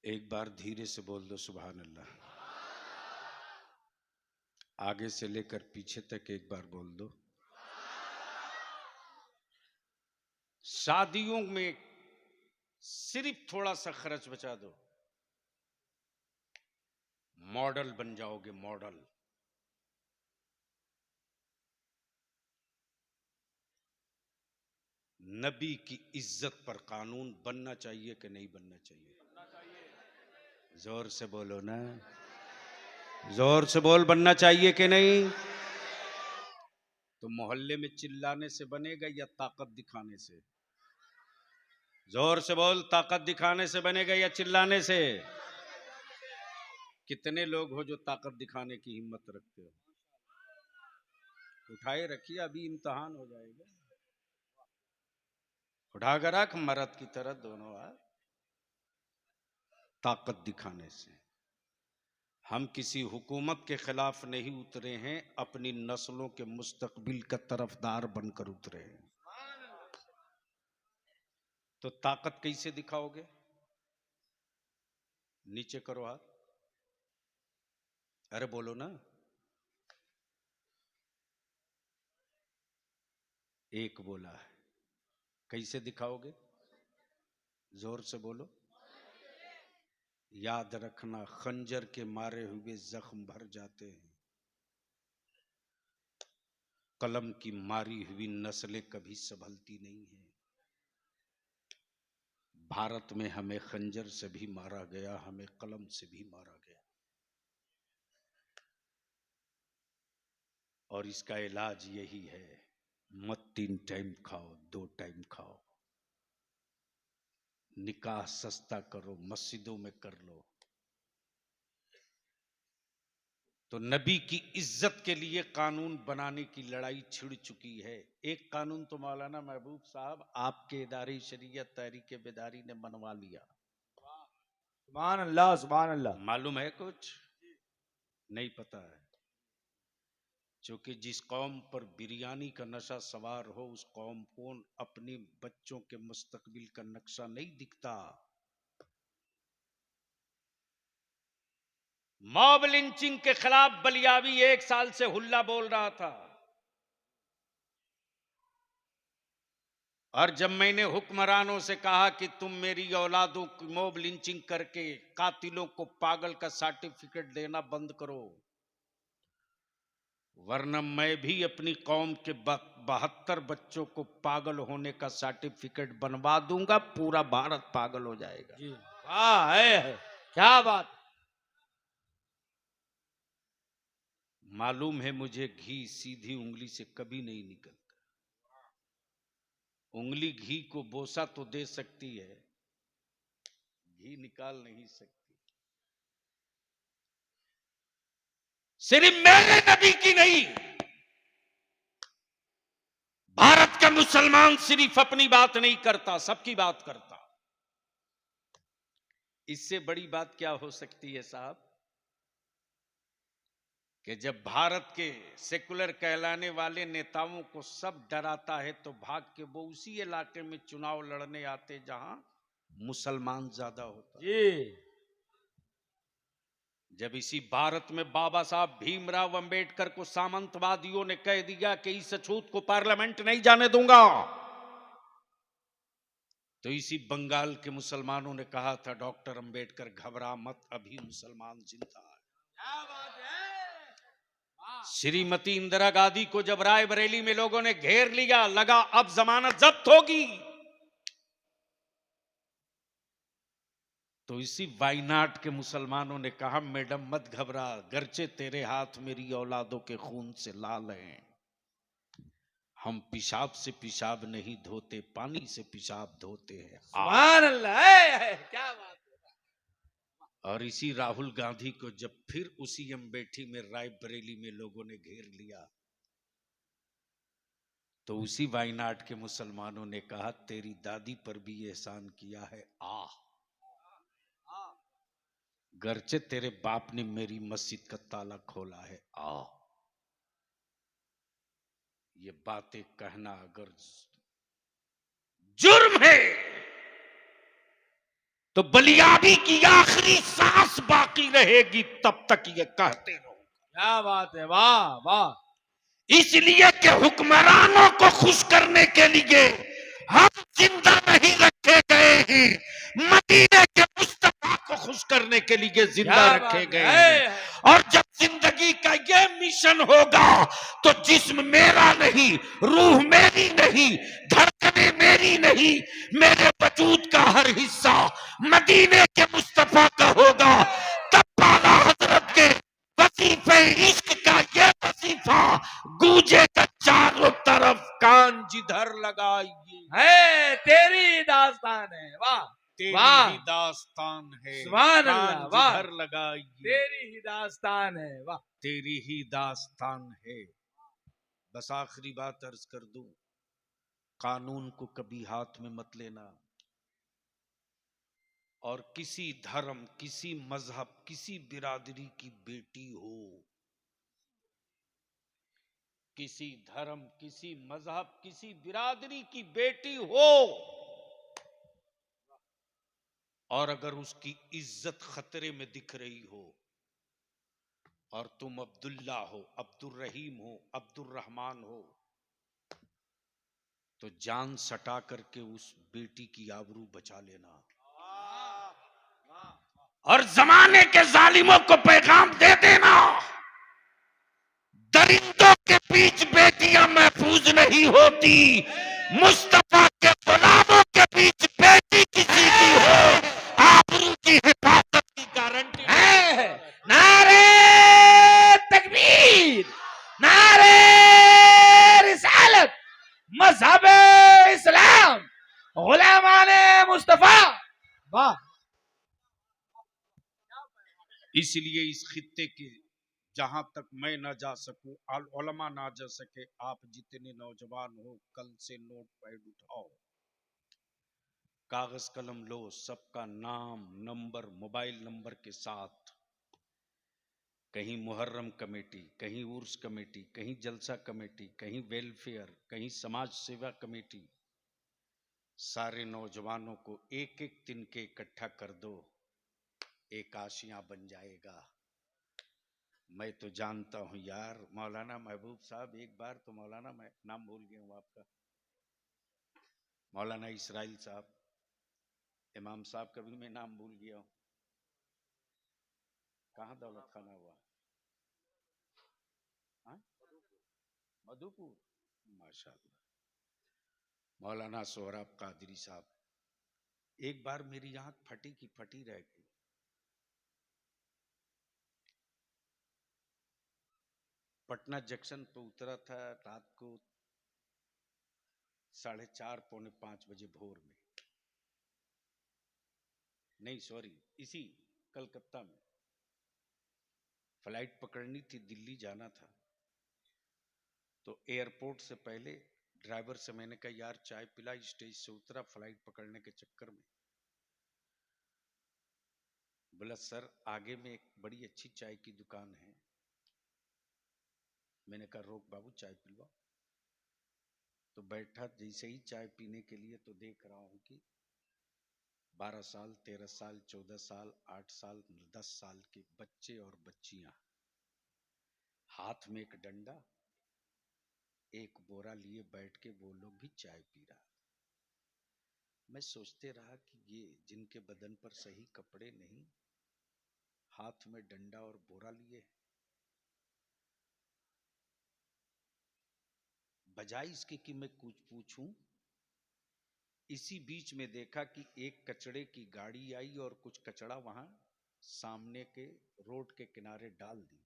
एक बार धीरे से बोल दो सुभान अल्लाह। आगे से लेकर पीछे तक एक बार बोल दो। शादियों में सिर्फ थोड़ा सा खर्च बचा दो, मॉडल बन जाओगे, मॉडल। नबी की इज्जत पर कानून बनना चाहिए कि नहीं बनना चाहिए? जोर से बोलो ना, जोर से बोल, बनना चाहिए कि नहीं? तो मोहल्ले में चिल्लाने से बनेगा या ताकत दिखाने से? जोर से बोल, ताकत दिखाने से बनेगा या चिल्लाने से? कितने लोग हो जो ताकत दिखाने की हिम्मत रखते हो? उठाए रखिए, अभी इम्तिहान हो जाएगा। उठाकर रख मर्द की तरह दोनों हाथ। ताकत दिखाने से हम किसी हुकूमत के खिलाफ नहीं उतरे हैं, अपनी नस्लों के मुस्तकबिल का तरफदार बनकर उतरे हैं। तो ताकत कैसे दिखाओगे? नीचे करो हाथ। अरे बोलो ना। एक बोला है, कैसे दिखाओगे? जोर से बोलो। याद रखना, खंजर के मारे हुए जख्म भर जाते हैं, कलम की मारी हुई नस्लें कभी संभलती नहीं है। भारत में हमें खंजर से भी मारा गया, हमें कलम से भी मारा गया। और इसका इलाज यही है, मत 3 टाइम खाओ, 2 टाइम खाओ। निकाह सस्ता करो, मस्जिदों में कर लो। तो नबी की इज्जत के लिए कानून बनाने की लड़ाई छिड़ चुकी है। एक कानून तो मौलाना महबूब साहब आपके इदारे शरीयत तहरीक बेदारी ने बनवा लिया। सुभान अल्लाह, सुभान अल्लाह। मालूम है कुछ? नहीं पता है। क्योंकि जिस कौम पर बिरयानी का नशा सवार हो, उस कौम को अपने बच्चों के मुस्तकबिल का नक्शा नहीं दिखता। मॉब लिंचिंग के खिलाफ बलियावी 1 साल से हुल्ला बोल रहा था, और जब मैंने हुक्मरानों से कहा कि तुम मेरी औलादों की मॉब लिंचिंग करके कातिलों को पागल का सर्टिफिकेट देना बंद करो, वरना मैं भी अपनी कौम के 72 बच्चों को पागल होने का सर्टिफिकेट बनवा दूंगा, पूरा भारत पागल हो जाएगा। जी वाह, है क्या बात। मालूम है मुझे, घी सीधी उंगली से कभी नहीं निकलता। उंगली घी को बोसा तो दे सकती है, घी निकाल नहीं सकती। सिर्फ मेरे नबी की नहीं, भारत का मुसलमान सिर्फ अपनी बात नहीं करता, सबकी बात करता। इससे बड़ी बात क्या हो सकती है साहब, कि जब भारत के सेकुलर कहलाने वाले नेताओं को सब डराता है, तो भाग के वो उसी इलाके में चुनाव लड़ने आते जहां मुसलमान ज्यादा होता। जी जब इसी भारत में बाबा साहब भीमराव अंबेडकर को सामंतवादियों ने कह दिया कि इस अछूत को पार्लियामेंट नहीं जाने दूंगा, तो इसी बंगाल के मुसलमानों ने कहा था, डॉक्टर अंबेडकर घबरा मत, अभी मुसलमान जिंदा है। क्या बात है। श्रीमती इंदिरा गांधी को जब रायबरेली में लोगों ने घेर लिया, लगा अब जमानत जब्त होगी, तो इसी वायनाड के मुसलमानों ने कहा, मैडम मत घबरा, गर्चे तेरे हाथ मेरी औलादों के खून से लाल हैं, हम पेशाब से पेशाब नहीं धोते, पानी से पेशाब धोते हैं। सुभान अल्लाह, है क्या बात। और इसी राहुल गांधी को जब फिर उसी अमेठी में रायबरेली में लोगों ने घेर लिया, तो उसी वायनाड के मुसलमानों ने कहा, तेरी दादी पर भी एहसान किया है, आ, गर्चे तेरे बाप ने मेरी मस्जिद का ताला खोला है, आ। ये बातें कहना अगर जुर्म है, तो बलियाबी की आखिरी सांस बाकी रहेगी तब तक ये कहते रहो। क्या बात है, वाह वाह। इसलिए कि हुक्मरानों को खुश करने के लिए हम जिंदा नहीं रखे गए हैं, मदीने के मुस्तफा को खुश करने के लिए जिंदा रखे गए हैं। और जब जिंदगी का ये मिशन होगा, तो जिस्म मेरा नहीं, रूह मेरी नहीं, धड़कने मेरी नहीं, मेरे वजूद का हर हिस्सा मदीने के मुस्तफा का होगा। तब आला हजरत के वजीफे इश्क का ये वजीफा गूंजेगा चारों तरफ, कान जिधर लगाइए है तेरी दास्तान है, वाह तेरी वाह। ही दास्तान है, सुभान कान अल्लाह, वाह। जिधर लगाइए तेरी ही दास्तान है, वाह। तेरी ही दास्तान है। बस आखिरी बात अर्ज कर दूं, कानून को कभी हाथ में मत लेना, और किसी धर्म, किसी मजहब, किसी बिरादरी की बेटी हो, किसी धर्म, किसी मजहब, किसी बिरादरी की बेटी हो, और अगर उसकी इज्जत खतरे में दिख रही हो, और तुम अब्दुल्ला हो, अब्दुल रहीम हो, अब्दुल रहमान हो, तो जान सटा करके उस बेटी की आबरू बचा लेना। और जमाने के जालिमों को पैगाम दे देना, दरिंदों के बीच बेटियां महफूज नहीं होती, मुस्तफा के गुलामों के बीच बेटी किसी की हो, आबरू की हिफाजत की गारंटी है। नारे तकबीर, नारे मजहब इस्लाम गुलामाने मुस्तफा। वाह। इसलिए इस खित्ते के जहां तक मैं ना जा सकूं, उलमा ना जा सके, आप जितने नौजवान हो कल से नोट पैड उठाओ, कागज कलम लो, सबका नाम नंबर मोबाइल नंबर के साथ, कहीं मुहर्रम कमेटी, कहीं उर्स कमेटी, कहीं जलसा कमेटी, कहीं वेलफेयर, कहीं समाज सेवा कमेटी, सारे नौजवानों को एक एक दिन के इकट्ठा कर दो, एक आशियां बन जाएगा। मैं तो जानता हूं यार, मौलाना महबूब साहब, एक बार तो मौलाना, मैं नाम भूल गया हूं आपका, मौलाना इसराइल साहब, इमाम साहब का भी मैं नाम भूल गया हूं, कहाँ दौलत खाना हुआ, हाँ? मधुपुर, माशाल्लाह। मौलाना सोहराब कादरी साहब, एक बार मेरी आंख फटी की फटी रह गई, पटना जंक्शन पे उतरा था रात को 4:30 पौने 5 बजे भोर में, नहीं सॉरी, इसी कलकत्ता में फ्लाइट पकड़नी थी, दिल्ली जाना था। तो एयरपोर्ट से पहले ड्राइवर से मैंने कहा यार चाय पिला, स्टेज से उतरा फ्लाइट पकड़ने के चक्कर में, बोला सर आगे में एक बड़ी अच्छी चाय की दुकान है। मैंने कहा रोक बाबू चाय पिलवा। तो बैठा, जैसे ही चाय पीने के लिए, तो देख रहा हूं कि 12 साल 13 साल 14 साल 8 साल 10 साल के बच्चे और बच्चियां, हाथ में एक डंडा, एक बोरा लिए बैठ के वो लोग भी चाय पी रहा। मैं सोचते रहा कि ये जिनके बदन पर सही कपड़े नहीं, हाथ में डंडा और बोरा लिए, बजाय इसके कि मैं कुछ पूछूं, इसी बीच में देखा कि एक कचड़े की गाड़ी आई और कुछ कचड़ा वहां सामने के रोड के किनारे डाल दी।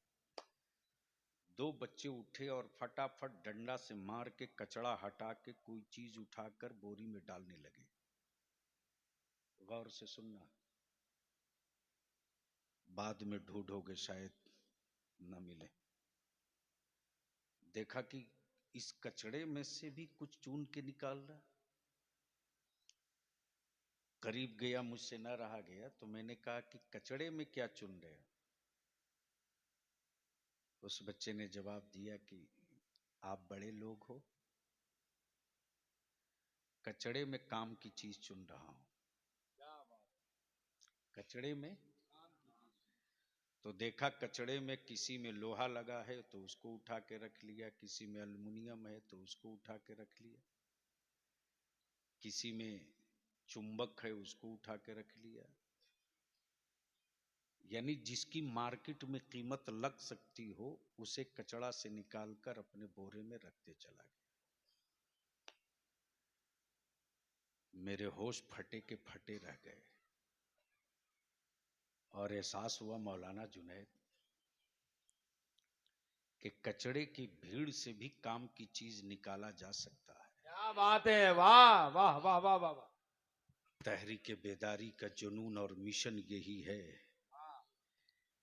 दो बच्चे उठे और फटाफट डंडा से मार के कचड़ा हटा के कोई चीज उठाकर बोरी में डालने लगे। गौर से सुनना, बाद में ढूंढोगे शायद न मिले। देखा कि इस कचड़े में से भी कुछ चुन के निकाल रहा। करीब गया, मुझसे न रहा गया, तो मैंने कहा कि कचड़े में क्या चुन रहे हो? उस बच्चे ने जवाब दिया कि आप बड़े लोग हो, कचड़े में काम की चीज चुन रहा हूं। कचड़े में, तो देखा कचड़े में किसी में लोहा लगा है तो उसको उठा के रख लिया, किसी में एल्युमिनियम है तो उसको उठा के रख लिया, किसी में चुंबक है उसको उठा के रख लिया। यानी जिसकी मार्केट में कीमत लग सकती हो उसे कचड़ा से निकालकर अपने बोरे में रखते चला गया। मेरे होश फटे के फटे रह गए और एहसास हुआ मौलाना जुनैद कि कचड़े की भीड़ से भी काम की चीज निकाला जा सकता है। क्या बात है, वाह वाह वाह वाह वाह वाह। तहरीक बेदारी का जुनून और मिशन यही है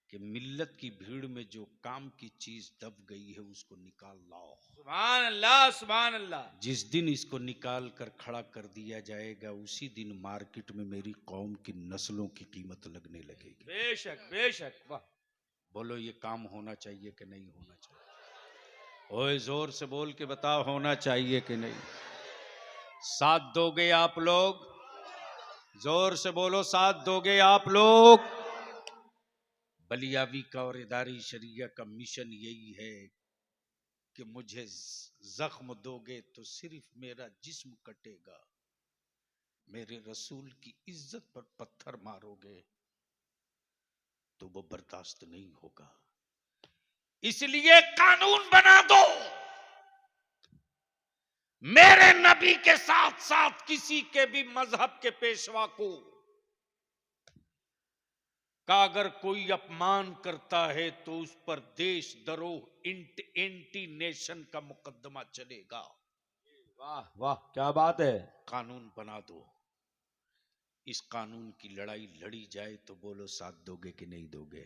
कि मिल्लत की भीड़ में जो काम की चीज दब गई है उसको निकाल लाओ। सुभान अल्लाह सुभान अल्लाह। जिस दिन इसको निकाल कर खड़ा कर दिया जाएगा उसी दिन मार्केट में मेरी कौम की नस्लों की कीमत लगने लगेगी। बेशक बेशक, वाह। बोलो ये काम होना चाहिए कि नहीं होना चाहिए? ओए जोर से बोल के बताओ, होना चाहिए कि नहीं? साथ दोगे आप लोग? जोर से बोलो, साथ दोगे आप लोग? बलियावी का और इदारी शरिया का मिशन यही है कि मुझे जख्म दोगे तो सिर्फ मेरा जिस्म कटेगा, मेरे रसूल की इज्जत पर पत्थर मारोगे तो वो बर्दाश्त नहीं होगा। इसलिए कानून बना दो, मेरे नबी के साथ साथ किसी के भी मजहब के पेशवा को का अगर कोई अपमान करता है तो उस पर देशद्रोह एंटी नेशन का मुकदमा चलेगा। वाह वाह, क्या बात है। कानून बना दो, इस कानून की लड़ाई लड़ी जाए तो बोलो साथ दोगे कि नहीं दोगे।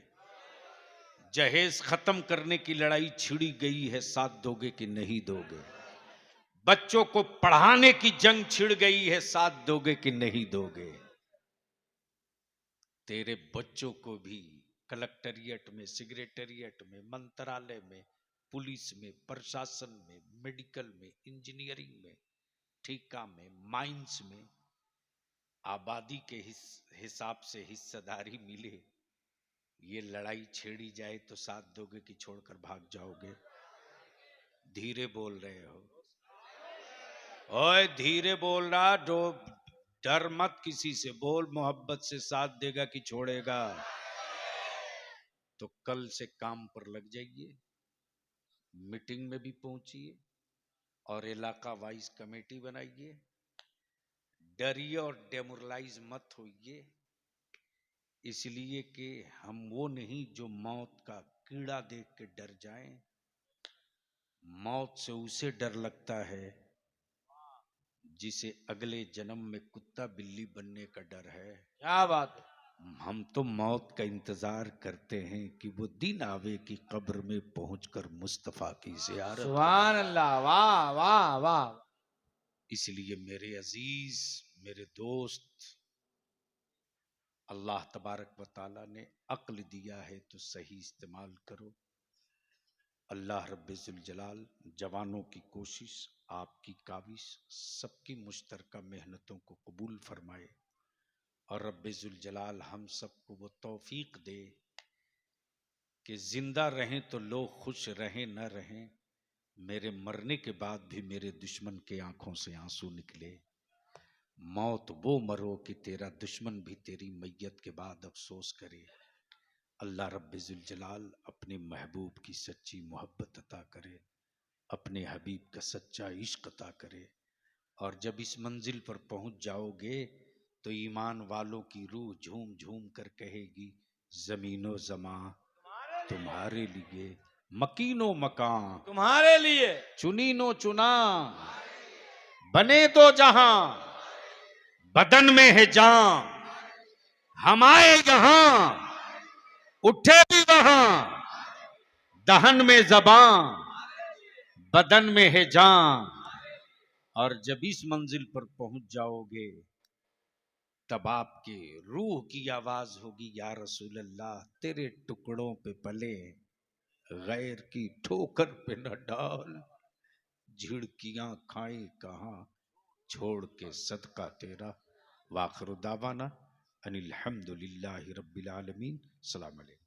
जहेज खत्म करने की लड़ाई छिड़ी गई है, साथ दोगे कि नहीं दोगे। बच्चों को पढ़ाने की जंग छिड़ गई है, साथ दोगे कि नहीं दोगे। तेरे बच्चों को भी कलेक्टरिएट में, सेक्रेटेरिएट में, मंत्रालय में, पुलिस में, प्रशासन में, मेडिकल में, इंजीनियरिंग में, ठेका में, माइंस में आबादी के हिसाब से हिस्सेदारी मिले। ये लड़ाई छेड़ी जाए तो साथ दोगे कि छोड़कर भाग जाओगे। धीरे बोल रहे हो, ओए धीरे बोल रहा, डर मत किसी से, बोल मोहब्बत से साथ देगा कि छोड़ेगा। तो कल से काम पर लग जाइए, मीटिंग में भी पहुंचिए और इलाका वाइज कमेटी बनाइए। डरिए और डेमोरलाइज मत होइए, इसलिए कि हम वो नहीं जो मौत का कीड़ा देख के डर जाएं। मौत से उसे डर लगता है जिसे अगले जन्म में कुत्ता बिल्ली बनने का डर है। क्या बात है। हम तो मौत का इंतजार करते हैं कि वो दिन आवे कि कब्र में पहुंचकर मुस्तफा की ज़ियारत करें। सुभान अल्लाह, वाह वाह वाह। इसलिए मेरे अजीज, मेरे दोस्त, अल्लाह तबारक व तआला ने अक्ल दिया है तो सही इस्तेमाल करो। अल्लाह रब्बुल जलाल जवानों की कोशिश, आपकी काविश, सबकी मुश्तरका मेहनतों को कबूल फरमाए और रब्बुल जलाल हम सबको वो तौफीक दे कि जिंदा रहें तो लोग खुश रहें न रहें, मेरे मरने के बाद भी मेरे दुश्मन के आंखों से आंसू निकले। मौत वो मरो कि तेरा दुश्मन भी तेरी मैयत के बाद अफसोस करे। अल्लाह रब्बुल जलाल अपने महबूब की सच्ची मोहब्बत अता करे, अपने हबीब का सच्चा इश्क अता करे। और जब इस मंजिल पर पहुंच जाओगे तो ईमान वालों की रूह झूम झूम कर कहेगी, जमीनो जमा तुम्हारे लिए, मकीनो मकान तुम्हारे लिए, चुनीनो चुना, बने तो जहां बदन में है जान, हम आए यहां उठे भी वहां, दहन में जबान बदन में है जान। और जब इस मंजिल पर पहुंच जाओगे तब आपके रूह की आवाज होगी, या रसूल अल्लाह तेरे टुकड़ों पे पले, गैर की ठोकर पे न डाल, झिड़कियां खाए कहां छोड़ के सदका तेरा। वाखिर दावाना अनिल हम्दुलिल्लाहि रब्बिल आलमीन। सलाम अलैकुम।